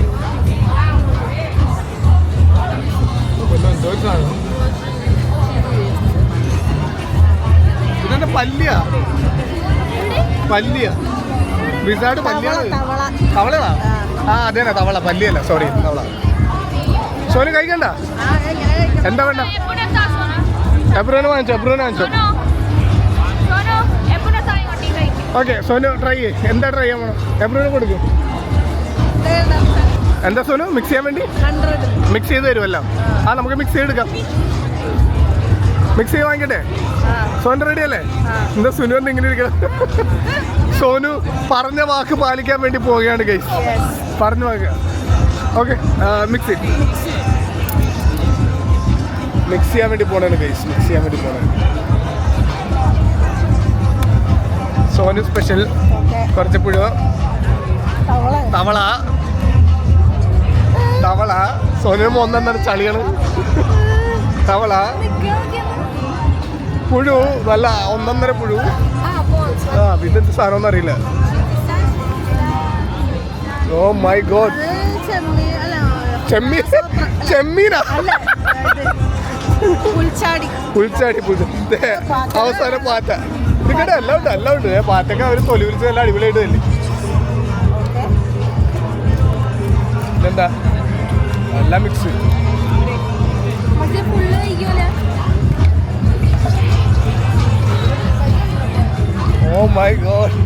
ഇതെന്താ പല്ലിയാ? പല്ലിയാ? വിസാഡ് പല്ലിയാണ്. തവളയാ? ആ അതേനാ തവള, പല്ലിയല്ല, സോറി തവള. സോന് കഴിക്കണ്ട? എന്താ വേണ്ട? എബ്രോന് വാങ്ങിച്ചോ, എബ്രോന് വാങ്ങിച്ചോ. ഓക്കെ സോനു ട്രൈ ചെയ്യ്. എന്താ ട്രൈ ചെയ്യാൻ പോണോ? എബ്രോന് കൊടുക്കും. എന്താ സോനു മിക്സ് ചെയ്യാൻ വേണ്ടി? മിക്സ് ചെയ്ത് തരുമല്ലോ. ആ നമുക്ക് മിക്സ് ചെയ്തെടുക്കാം. മിക്സ് ചെയ്ത് വാങ്ങിക്കട്ടെ? സോനു റെഡി അല്ലേ? എന്താ സുനു എന്ന് ഇങ്ങനെ ഇരിക്കണം? സോനു പറഞ്ഞ വാക്ക് പാലിക്കാൻ വേണ്ടി പോവുകയാണ് ഗൈസ്. പറഞ്ഞു വാങ്ങുക. ഓക്കെ മിക്സ് ചെയ്യാൻ വേണ്ടി പോണാണ് ഗൈസ്. മിക്സ് ചെയ്യാൻ വേണ്ടി പോണാണ്. സോനു സ്പെഷ്യൽ കുറച്ച് പുഴുവ തവള. തവള സോനു ഒന്നെന്നാണ് ചളിയാണ്. തവള പുഴു, നല്ല ഒന്നൊന്നര പുഴു. ആ ഇതെന്ത് സാധനം അറിയില്ല. Oh my God, ചെമ്മീനാ? പുൽച്ചാടി അവസാനം പാറ്റ. ഇതിക്കടെ എല്ലാം ഉണ്ട്, എല്ലാം ഉണ്ട്. പാറ്റൊക്കെ അവർ തൊലി വിരിച്ച് എല്ലാം അടിപൊളിയായിട്ട് തന്നെ. ഇതെന്താ എല്ലാം മിക്സ്. Oh my God.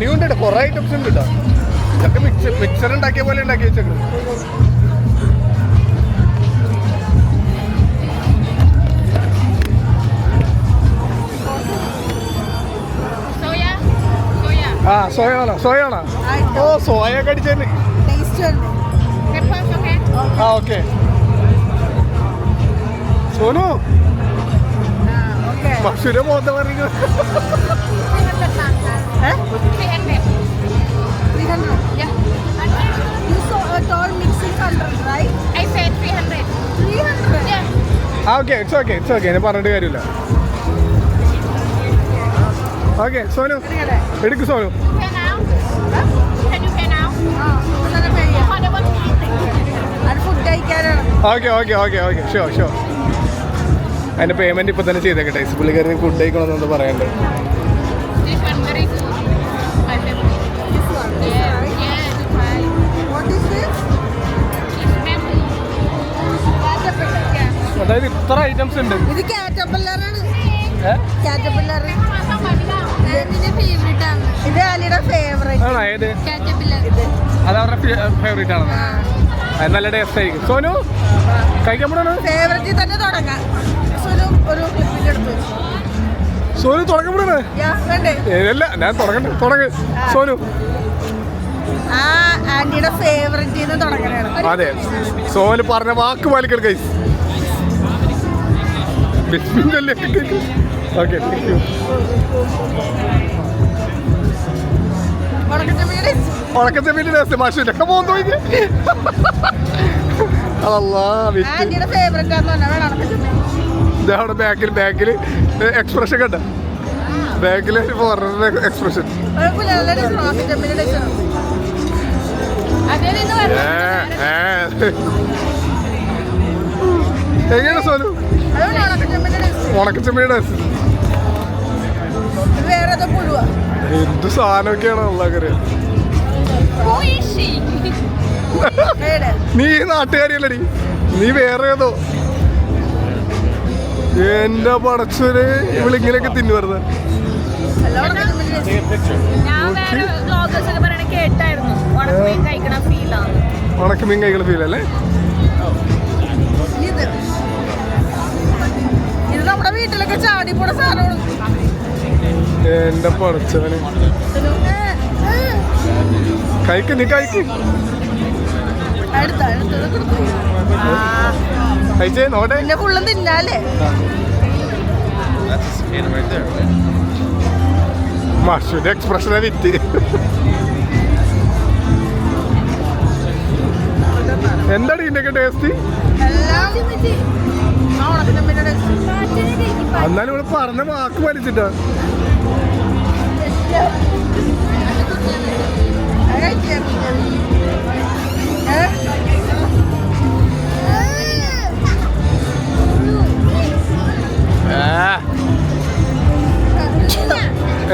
നീ ഉണ്ട് കുറെ ഐറ്റംസ് ഉണ്ട് കേട്ടോ. ഇതൊക്കെ മിക്സർ ഉണ്ടാക്കിയ പോലെ ഉണ്ടാക്കി വെച്ചേക്കും. ആ സോയ ആണോ? സോയ ആണോ? ഓ സോയ ഒക്കെ അടിച്ചേന്ന്. ആ ഓക്കെ. സോനു Okay. മഷൂരെ മോത്ത പറഞ്ഞു 300. Yeah. You told mixing 100, right? I said 300. 300. Yeah. Okay it's okay ഞാൻ പറഞ്ഞിട്ട് കാര്യമില്ല. ഓക്കെ സോനു എടുക്ക് Sonu. Pay now? Can you pay now? അത് ഫുഡ് കഴിക്കാനാണ്. ഓക്കെ ഷുവർ അതിൻ്റെ പേയ്മെൻറ്റ് ഇപ്പോൾ തന്നെ ചെയ്തേക്കട്ടെ. പുള്ളിക്കാരന് ഫുഡ് കഴിക്കണമെന്ന് പറയണ്ടേ. This one very good. My favorite. This one. Yeah, yeah, you try. What is this? It's mango. Caterpillar. Yeah. അതായത് ഇത്ര ഐറ്റംസ് ഉണ്ട്. ഇത് കാറ്റർപില്ലറാണ്. ഏ? കാറ്റർപില്ലർ. എന്റെ ഫേവറേറ്റ് ആണ്. ഇത് അലിയുടെ ഫേവറേറ്റ്. ആണോ ഏത്? കാറ്റർപില്ലർ. ഇത്. അത് അവരുടെ ഫേവറേറ്റ് ആണെന്ന്. അത് നല്ല ടേസ്റ്റ് ആയിരിക്കും. സോനു കഴിക്കാൻ പോണാണ്. ഫേവറേറ്റിൽ തന്നെ തുടങ്ങാം. ഒരു ക്ലിപ്പിംഗ് എടുത്തു. സോനു തുടങ്ങാൻ പോണാണ്. വേണ്ടേ? അല്ല ഞാൻ തുടങ്ങ് സോനു. ആ ആന്റിയുടെ ഫേവറേറ്റിൽ നിന്ന് തുടങ്ങണം. അതെ സോനു പറഞ്ഞ വാക്ക് പാലിക്കണം ഗൈസ്. Okay thank you. ഉണക്കച്ചെമ്മീൻ്റെ ടേസ്റ്റ് മാഷിലൊക്കെ പോകുന്നു. ആന്റിയുടെ ഫേവറേറ്റ് ആണെന്ന് പറഞ്ഞാൽ വേണം ഉണക്കച്ചെമ്മീൻ. ഇതവിടെ ബാക്കിൽ എക്സ്പ്രഷൻ കണ്ട ബാക്കിൽ എക്സ്പ്രഷൻ. കുഴപ്പമില്ല, നല്ല ടേസ്റ്റ് ഉണക്കച്ചെമ്മീൻ്റെ ടേസ്റ്റ്. എങ്ങനെയാണ് സോനു അതുകൊണ്ട് ഉണക്കച്ചെമ്മീൻ്റെ ടേസ്റ്റ്. ഉണക്കച്ചെമ്മീൻ്റെ ടേസ്റ്റ് ഇത് വേറെ ഏതോ പുഴുവാ. എന്ത് സാധനമൊക്കെയാണ് ഉള്ള കാര്യം. Who is she? ഏടെ? നീ നാട്ടുകാരിയല്ലടി, നീ വേറെ ഏതോ. എന്റെ പടച്ചൊരു ഇവളിങ്ങനെയൊക്കെ തിന്നുവരുന്നത്. അല്ല ഉണക്കച്ചെമ്മീൻ്റെ ടേസ്റ്റ്. ഞാൻ വേറെ വ്ളോഗേഴ്സ് ഒക്കെ പറയണ കേട്ടായിരുന്നു. ഉണക്കമീൻ കഴിക്കണ ഫീലാണ്. ഉണക്കമീൻ കഴിക്കണ ഫീൽ അല്ലേ? ഇത് നമ്മുടെ വീട്ടിലൊക്കെ ചാടി പോണ സാധനമാണ്. എന്റെ പടച്ചവന് കഴിക്ക്, നീ കഴിക്ക്. കഴിച്ചേ നോട്ടെ. പിന്നെ ഫുള്ളും തിന്നാലേ. മഷൂന്റെ എക്സ്പ്രഷനെ വിറ്റ്. എന്താണ് ഇതിന്റെയൊക്കെ ടേസ്റ്റ്? എല്ലാം ഉണക്കച്ചെമ്മീൻ്റെ ടേസ്റ്റ്. എന്നാലും ഇവിടെ പറഞ്ഞ വാക്ക് വലിച്ചിട്ടാ.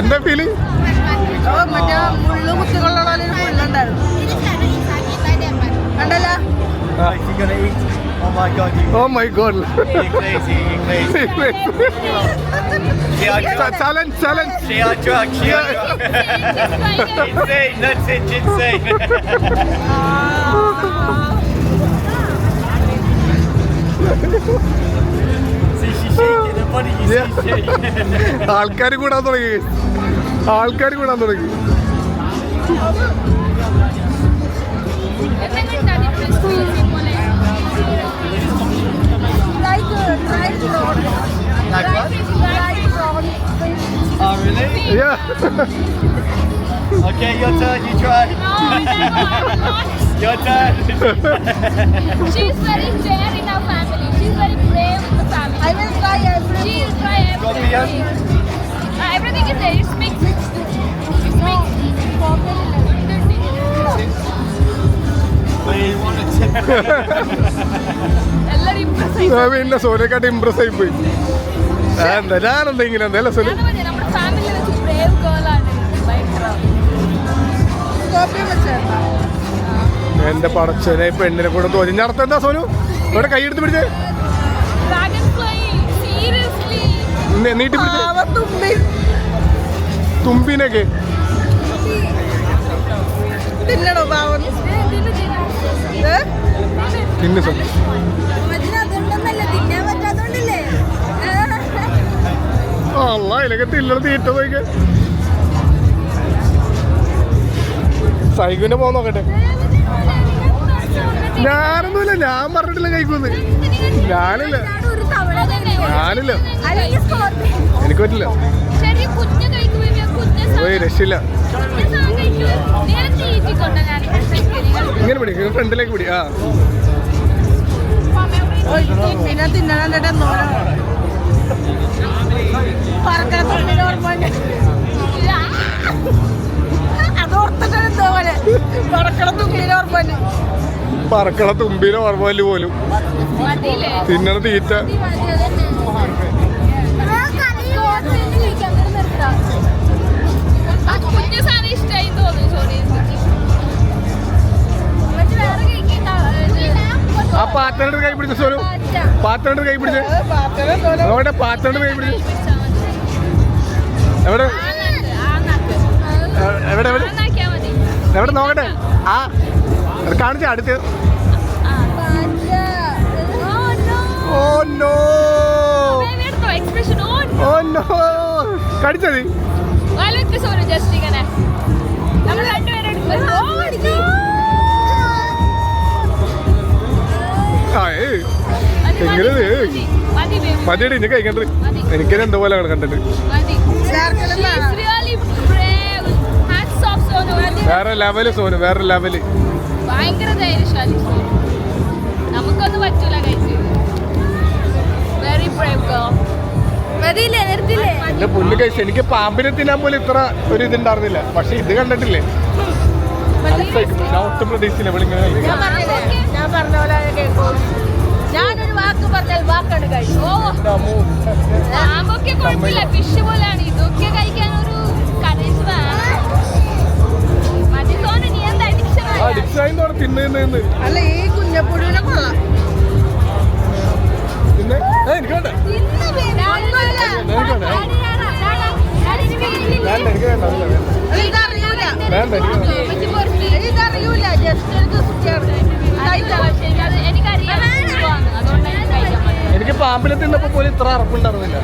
എന്താ ഫീലിംഗ്? മറ്റേ മുള്ളു കുത്തികൊള്ള മുള്ളുണ്ടായിരുന്നു. കണ്ടല്ലോ. Oh my god. Challenge. She on drug. Insane, that's it, insane. See, she's shaking the body, you see shaking. ആൾക്കാർ കൂടാൻ തുടങ്ങി. Like what? Oh, really? Yeah. Okay, your turn, you try. Your turn. She's very rare in our family. She's very brave in the family. I will try everything. She will try Scorpion? everything. Everything is there. It's mixed. It's mixed. So you want to tip? എല്ലാരും impress ആയി. പിന്നെ സോനക്കാട്ട് Impress ആയി പോയി. ഞാനെന്തെങ്കിലും എന്തല്ല സോനു. ഞാൻ പറഞ്ഞില്ലേ, നമ്മുടെ family വെച്ച് brave girl ആണ്. ഭയങ്കര. സ്കോർപ്പിയൻ വെച്ചേട്ടാ. എന്റെ പടച്ചനെ പെണ്ണിനെ കൂടെ തോന്നി. നടത്ത എന്താ സോനു ഇവിടെ കൈ എടുത്ത് പിടിച്ചേ. Dragonfly. Seriously. നീട്ടി പിടിച്ചേ തുമ്പി തുമ്പിനൊക്കെ. തിന്നണോ പാവം? തിന്നു സോനു. അതിനതുകൊണ്ടൊന്നല്ല, തിന്നാൻ പറ്റാത്തോണ്ടല്ലേ. അല്ല ഇതിലൊക്കെ തില്ലണ തീറ്റ നോക്കിയ സൈക്കിളിന്റെ പോകാൻ നോക്കട്ടെ. ഞാനൊന്നുമില്ല, ഞാൻ പറഞ്ഞിട്ടില്ല കഴിക്കൂന്ന്. ഞാനില്ല, ഒരു തവള തന്നെ. ഞാനില്ല, അല്ലെങ്കിൽ സ്കോർപ്പിയൻ. എനിക്ക് പറ്റില്ല. ചെറിയ കുഞ്ഞ് കഴിക്കുമ്പോ കുഞ്ഞ് ഓയ് രക്ഷയില്ല. സാധനം കഴിക്കുമോ? നേരെ തീറ്റിക്കൊണ്ട ഞാൻ ഇങ്ങനെ പിടി, ഫ്രണ്ടിലേക്ക് പിടി. ആ പിന്നെ തിന്നണ നോണം അതോർത്തിട്ട് പോലെ പറക്കണ തുമ്പിയിലെ ഓർമ്മ പറക്കള തുമ്പിയിലെ ഓർമ്മല് പോലും മതിയില്ലേ? തിന്നണ തീറ്റ. കുഞ്ഞു സാധനം ഇഷ്ടമായി തോന്നുന്നു. സോറി, വേറെ കഴിക്കണ്ട. ആ പാത്രണ്ട് കൈ പിടിച്ച സോനു, പാത്രണ്ട് കൈ പിടിച്ച് നോക്കട്ടെ, പാത്രണ്ട് കൈ പിടിച്ച്. എവിടെ എവിടെ എവിടെ എവിടെ നോക്കട്ടെ. ആ അത് കാണിച്ച അടുത്ത്. ഓ നോ, ഓ നോ, കടിച്ചത്. ജസ്റ്റ് ഇങ്ങനെ നമ്മൾ രണ്ടുപേരും ആ എങ്ങനെ മതിയടി ഇനി കഴിക്കണ്ടത്. എനിക്കത് എന്തോ പോലെ കണ്ടിട്ട്. വേറെ ലെവല് സോനു, വേറെ ലെവല്. ഭയങ്കര ധൈര്യശാലി. നമുക്കൊന്നും പറ്റൂല കഴിച്ച്. Very brave girl. മതിയില്ലേ, നിർത്തില്ലേ? എന്റെ പുല്ല് കഴിച്ചു. എനിക്ക് പാമ്പിനെ തിന്നാൻ പോലും ഇത്ര ഒരു ഇതുണ്ടായിരുന്നില്ല. പക്ഷെ ഇത് കണ്ടിട്ടില്ലേ, ഞാൻ ഒട്ടും പ്രതീക്ഷിച്ചില്ല. ഞാൻ പറഞ്ഞ പോലെ കേൾക്കും. ഞാനൊരു വാക്ക് പറഞ്ഞാൽ വാക്കാണ് കഴിച്ചു. പാമ്പൊക്കെ കുഴപ്പമില്ല, ഫിഷ് പോലെയാണ്. ഇതൊക്കെ കഴിക്കാൻ ഒരു കരേജ് വേണം. മതി തോന്നി നീ എന്താ അഡിക്ഷനായി തിന്നുന്ന്. അല്ല ഈ കുഞ്ഞപ്പുഴുവിനെ കൊള്ളാം. പിന്നെ എനിക്ക് വേണ്ട, എനിക്ക് വേണ്ട, അതില്ല വേണ്ട. അല്ല, ഇതറിയൂല, വേണ്ട എനിക്ക് വേണ്ട. ഇതറിയൂല. ജസ്റ്റ് ഒരു കുട്ടിയാണ്. എനിക്കറിയാം അതുകൊണ്ടാണ് ഞാൻ കഴിക്കാൻ പറ്റും. എനിക്ക് പാമ്പിനെ തിന്നപ്പോ പോലും ഇത്ര അറപ്പുണ്ടായിരുന്നില്ല.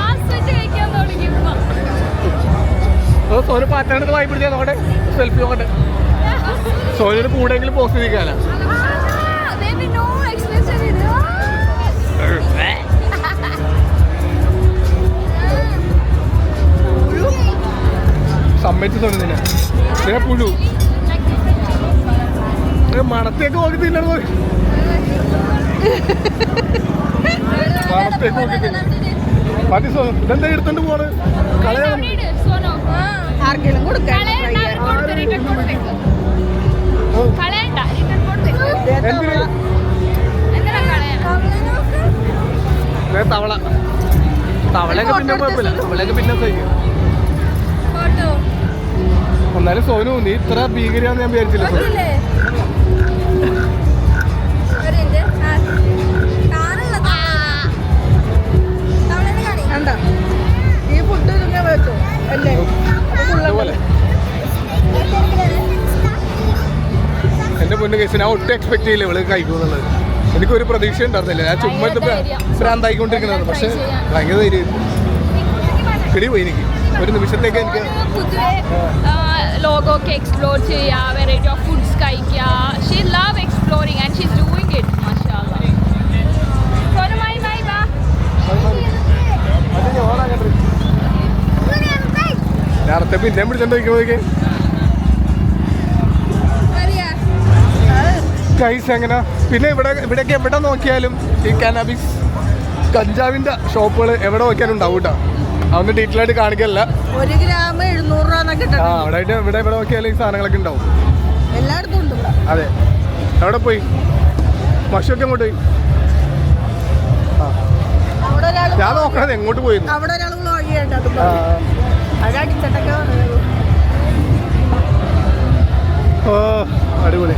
ആസ്വദിച്ച് കഴിക്കാൻ തുടങ്ങി. സോനു പാറ്റാണെന്ന് വായി പിടിച്ചാൽ നോക്കട്ടെ, സെൽഫി നോക്കട്ടെ. സോനു കൂടെങ്കിലും പോസ്റ്റ് ചെയ്തിരിക്കാനാ. സമ്മതിച്ച് സോനു നിന്നെ പുഴു മണത്തേക്ക് നോക്കി തിന്നണം. മണത്തേക്ക് നോക്കി തിന്ന മതി സോനു. ഇതെന്താ എടുത്തോണ്ട് പോണ്? കളയാൻ ആർക്കെങ്കിലും കൊടുക്കാൻ എന്തിന്? തവള, തവളയൊക്കെ പിന്നെ കുഴപ്പമില്ല, തവളയൊക്കെ പിന്നെ സഹിക്കും. എന്നാലും സോനു നീ ഇത്ര ഭീകരയാന്ന് ഞാൻ വിചാരിച്ചില്ല സോനു. കണ്ടോ ഈ ഫുഡ് ഇങ്ങനെ വെച്ചോ അല്ലേ? അതുപോലെ എന്റെ പൊന്നു കേസ് ഞാൻ ഒട്ടും എക്സ്പെക്ട് ചെയ്യില്ല ഇവള് കഴിക്കുമെന്നുള്ളത്. എനിക്കൊരു പ്രതീക്ഷ ഉണ്ടായിരുന്നില്ല. ഞാൻ ചുമ്മാ ഭ്രാന്തായിക്കൊണ്ടിരിക്കുന്നത്. പക്ഷെ ഭയങ്കര ധൈര്യം കിടി പോയി എനിക്ക് ഒരു നിമിഷത്തേക്ക്. എനിക്ക് ലോകമൊക്കെ എക്സ്പ്ലോർ ചെയ്യുക, വെറൈറ്റി ഓഫ് ഫുഡ്സ് കഴിക്കുക. She love exploring and she is doing it. മാഷാഅല്ലാഹ്. നേരത്തെ പിന്നെ പിടിച്ചോണ്ടിരിക്കുമ്പോഴേക്ക് കൈസ് എങ്ങനെ. പിന്നെ ഇവിടെയൊക്കെ എവിടെ നോക്കിയാലും ഈ കാനാബിസ് കഞ്ചാവിന്റെ ഷോപ്പുകൾ എവിടെ നോക്കിയാലും ഉണ്ടാവും കേട്ടോ. അതൊന്നും ഡീറ്റെയിൽ ആയിട്ട് കാണിക്കല്ല. 1 ഗ്രാം 700 രൂപ. ആ അവിടെ ഇവിടെ നോക്കിയാലും ഈ സാധനങ്ങളൊക്കെ ഉണ്ടാവും. എല്ലായിടത്തും ഉണ്ട്. അതെ. എവിടെ പോയി മഷൊക്കെ അങ്ങോട്ട് പോയി. ഞാൻ നോക്കണത് എങ്ങോട്ട് പോയിരുന്നു. അവിടെ ഒരാൾ വ്ലോഗ് ചെയ്യണ്ട. അതടിച്ചിട്ടൊക്കെ വന്നത്. ഓ അടിപൊളി.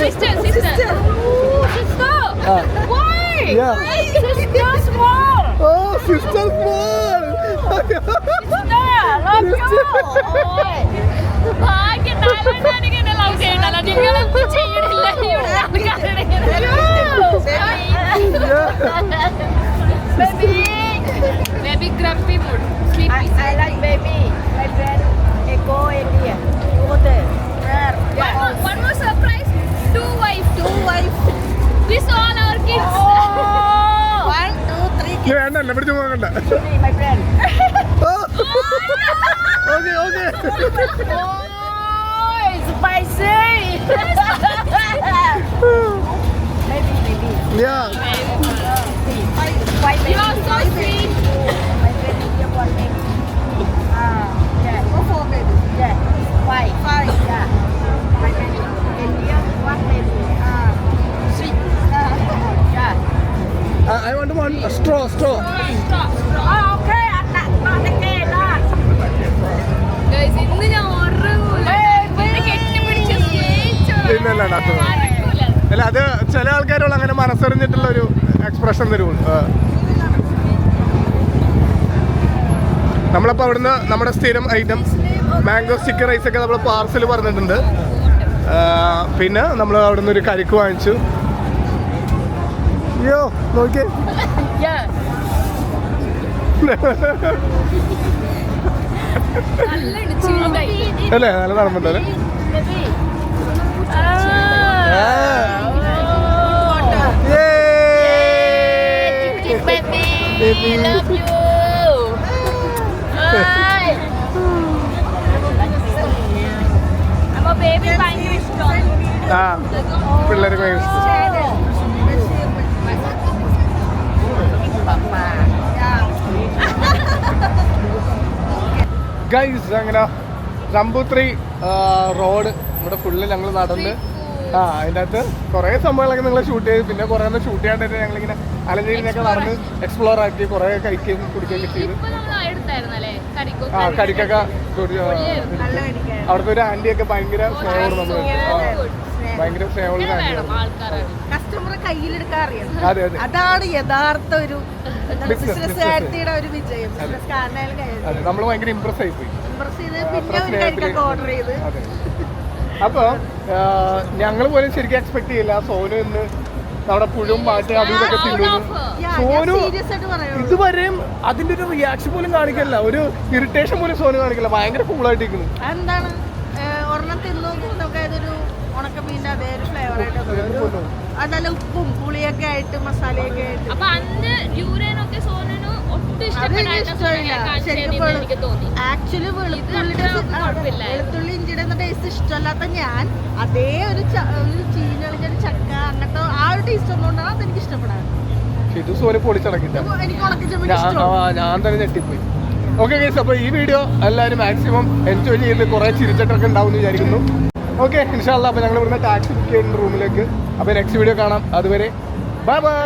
Sister. Sister. Ah. Why? Yeah. Sister small. Oh, sister small. Love you. ഭാഗ്യം തായ്ലൻഡ് എന്നെ ലവ് ചെയ്യണല്ലോ നിങ്ങളൊന്നും ചെയ്യണില്ല ഇവിടെ ആൾക്കാരുടെ Baby grumpy mood. Sleepy. I like baby. My friend Echo India. Go there. Where? One more surprise. Two wife. With all our kids. 1, 2, 3 ഇത് വേണ്ട എന്നെ പിടിച്ച് പോകണ്ട. my friend. Okay. Oh, it's spicy. Maybe. Yeah. Why You are so sweet. My friend India one baby. Yeah. Go for baby. Yeah. Why? Yeah. My friend India one baby. Sweet. Yeah. I want one straw. Stop. Oh, okay. Not again. Guys, ഇന്ന് ഞാൻ ഉറങ്ങൂല. എന്നെ കെട്ടിപ്പിടിച്ച് സ്നേഹിച്ചോളാം. ഇല്ലല്ല, അത് മറക്കൂല. അല്ല അത് ചില ആൾക്കാരുള്ള അങ്ങനെ മനസ്സറിഞ്ഞിട്ടുള്ള ഒരു എക്സ്പ്രഷൻ തരുള്ളൂ. നമ്മളപ്പോൾ അവിടുന്ന് നമ്മുടെ സ്ഥിരം ഐറ്റം മാംഗോ സ്റ്റിക്കർ റൈസ് ഒക്കെ നമ്മൾ പാർസൽ പറഞ്ഞിട്ടുണ്ട്. പിന്നെ നമ്മൾ അവിടുന്ന് ഒരു കരിക്ക് വാങ്ങിച്ചു. അയ്യോ നോക്കിയേ നല്ല ഇടിച്ചിട്ടുണ്ടായി. അല്ലേ നല്ല നടന്നുണ്ടല്ലേ. Baby, love you. Hi. അപ്പൊ ബേബി ഭയങ്കര ഇഷ്ടമാണ്. ആ പിള്ളേർക്ക് ഭയങ്കര ഇഷ്ടം. ഗൈസ് അങ്ങനെ ജംബൂത്രി റോഡ് ഇവിടെ ഫുള്ള് ഞങ്ങൾ നടന്ന് അതിൻ്റെ അകത്ത് കുറേ സംഭവങ്ങളൊക്കെ നിങ്ങൾ ഷൂട്ട് ചെയ്ത് പിന്നെ കുറേ ഒന്നും ഷൂട്ട് ചെയ്യാണ്ടായിട്ട് ഞങ്ങളിങ്ങനെ അലഞ്ഞിരിഞ്ഞൊക്കെ നടന്ന് എക്സ്പ്ലോർ ആക്കി കുറേ കഴിക്കുകയും കുടിക്കുകയൊക്കെ ചെയ്ത് ഇപ്പൊ നമ്മൾ എടുത്തായിരുന്നല്ലേ കരിക്കോ കരിക്കൊക്കെ അവിടുത്തെ ഒരു ആൻറ്റിയൊക്കെ ഭയങ്കര സ്നേഹമാണ് നമ്മൾ ഭയങ്കര സ്നേഹമുള്ള വേണം ആൻറ്റിയാണ്. ആൾക്കാരാണ്. കസ്റ്റമറെ കയ്യിലെടുക്കാൻ അറിയാം. അതെ അതാണ് യഥാർത്ഥ ഒരു Business. ബിസിനസ്സുകാരത്തിയുടെ ഒരു വിജയം. ബിസിനസ്സുകാരനായാലും അതെ നമ്മൾ ഭയങ്കര ഇമ്പ്രസ് ആയിപ്പോയി. ഇംപ്രസ് ചെയ്ത് അത്ര പിന്നെ ഒരു കരിക്കൊക്കെ ഓർഡർ ചെയ്ത് അതെ. അപ്പോൾ ഞങ്ങൾ പോലും ശരിക്കും എക്സ്പെക്ട് ചെയ്യില്ല സോനു ഇന്ന് നമ്മുടെ പുഴും പാട്ട് അതും ഇതൊക്കെ തിന്നുന്നു. സോനു സീരിയസ് ആയിട്ട് പറയുള്ളൂ. ഇതുവരെയും അതിന്റെ ഒരു റിയാക്ഷൻ പോലും കാണിക്കില്ല, ഒരു ഇറിറ്റേഷൻ പോലും സോനു കാണിക്കില്ല. ഭയങ്കര കൂളായിട്ടിരിക്കുന്നു. എന്താണ് ഒരെണ്ണം തിന്നു നമുക്ക് അതൊരു ഉണക്കമീൻ്റെ അതേ ഒരു ഫ്ലേവർ ആയിട്ട് നല്ല ഉപ്പും പുളിയൊക്കെ ആയിട്ട് മസാലയൊക്കെ ആയിട്ട് അപ്പൊ അന്ന് യൂരനൊക്കെ സോനു ഒട്ടും ഇഷ്ടപ്പെടാത്ത എനിക്ക് തോന്നി. ആക്ച്വലി വെളുത്തുള്ളി ഇഞ്ചിയുടെ ടേസ്റ്റ് ഇഷ്ടമല്ലാത്ത ഞാൻ അതേ ഒരു ചീനളിഞ്ഞ ഒരു ചക്ക അങ്ങനത്തെ ആ ഒരു ടേസ്റ്റ് ഒന്നുകൊണ്ടാണ് അതെനിക്ക് ഇഷ്ടപ്പെടാറ്. ഇത് സോനു പൊളിച്ചടക്കില്ല. എനിക്ക് ഉണക്കിച്ചപ്പോൾ ഞാൻ തന്നെ ഞെട്ടിപ്പോയി. ഓക്കെ ഗൈസ്, അപ്പോൾ ഈ വീഡിയോ എല്ലാവരും മാക്സിമം എൻജോയ് ചെയ്ത് കുറേ ചിരിച്ചിട്ടൊക്കെ ഉണ്ടാവും എന്ന് വിചാരിക്കുന്നു. ഓക്കെ ഇൻഷാല്ലാ. അപ്പോൾ ഞങ്ങൾ ഇവിടുന്ന് ടാക്സി ബുക്ക് ചെയ്യുന്ന റൂമിലേക്ക്. അപ്പോൾ നെക്സ്റ്റ് വീഡിയോ കാണാം. അതുവരെ ബൈ ബൈ.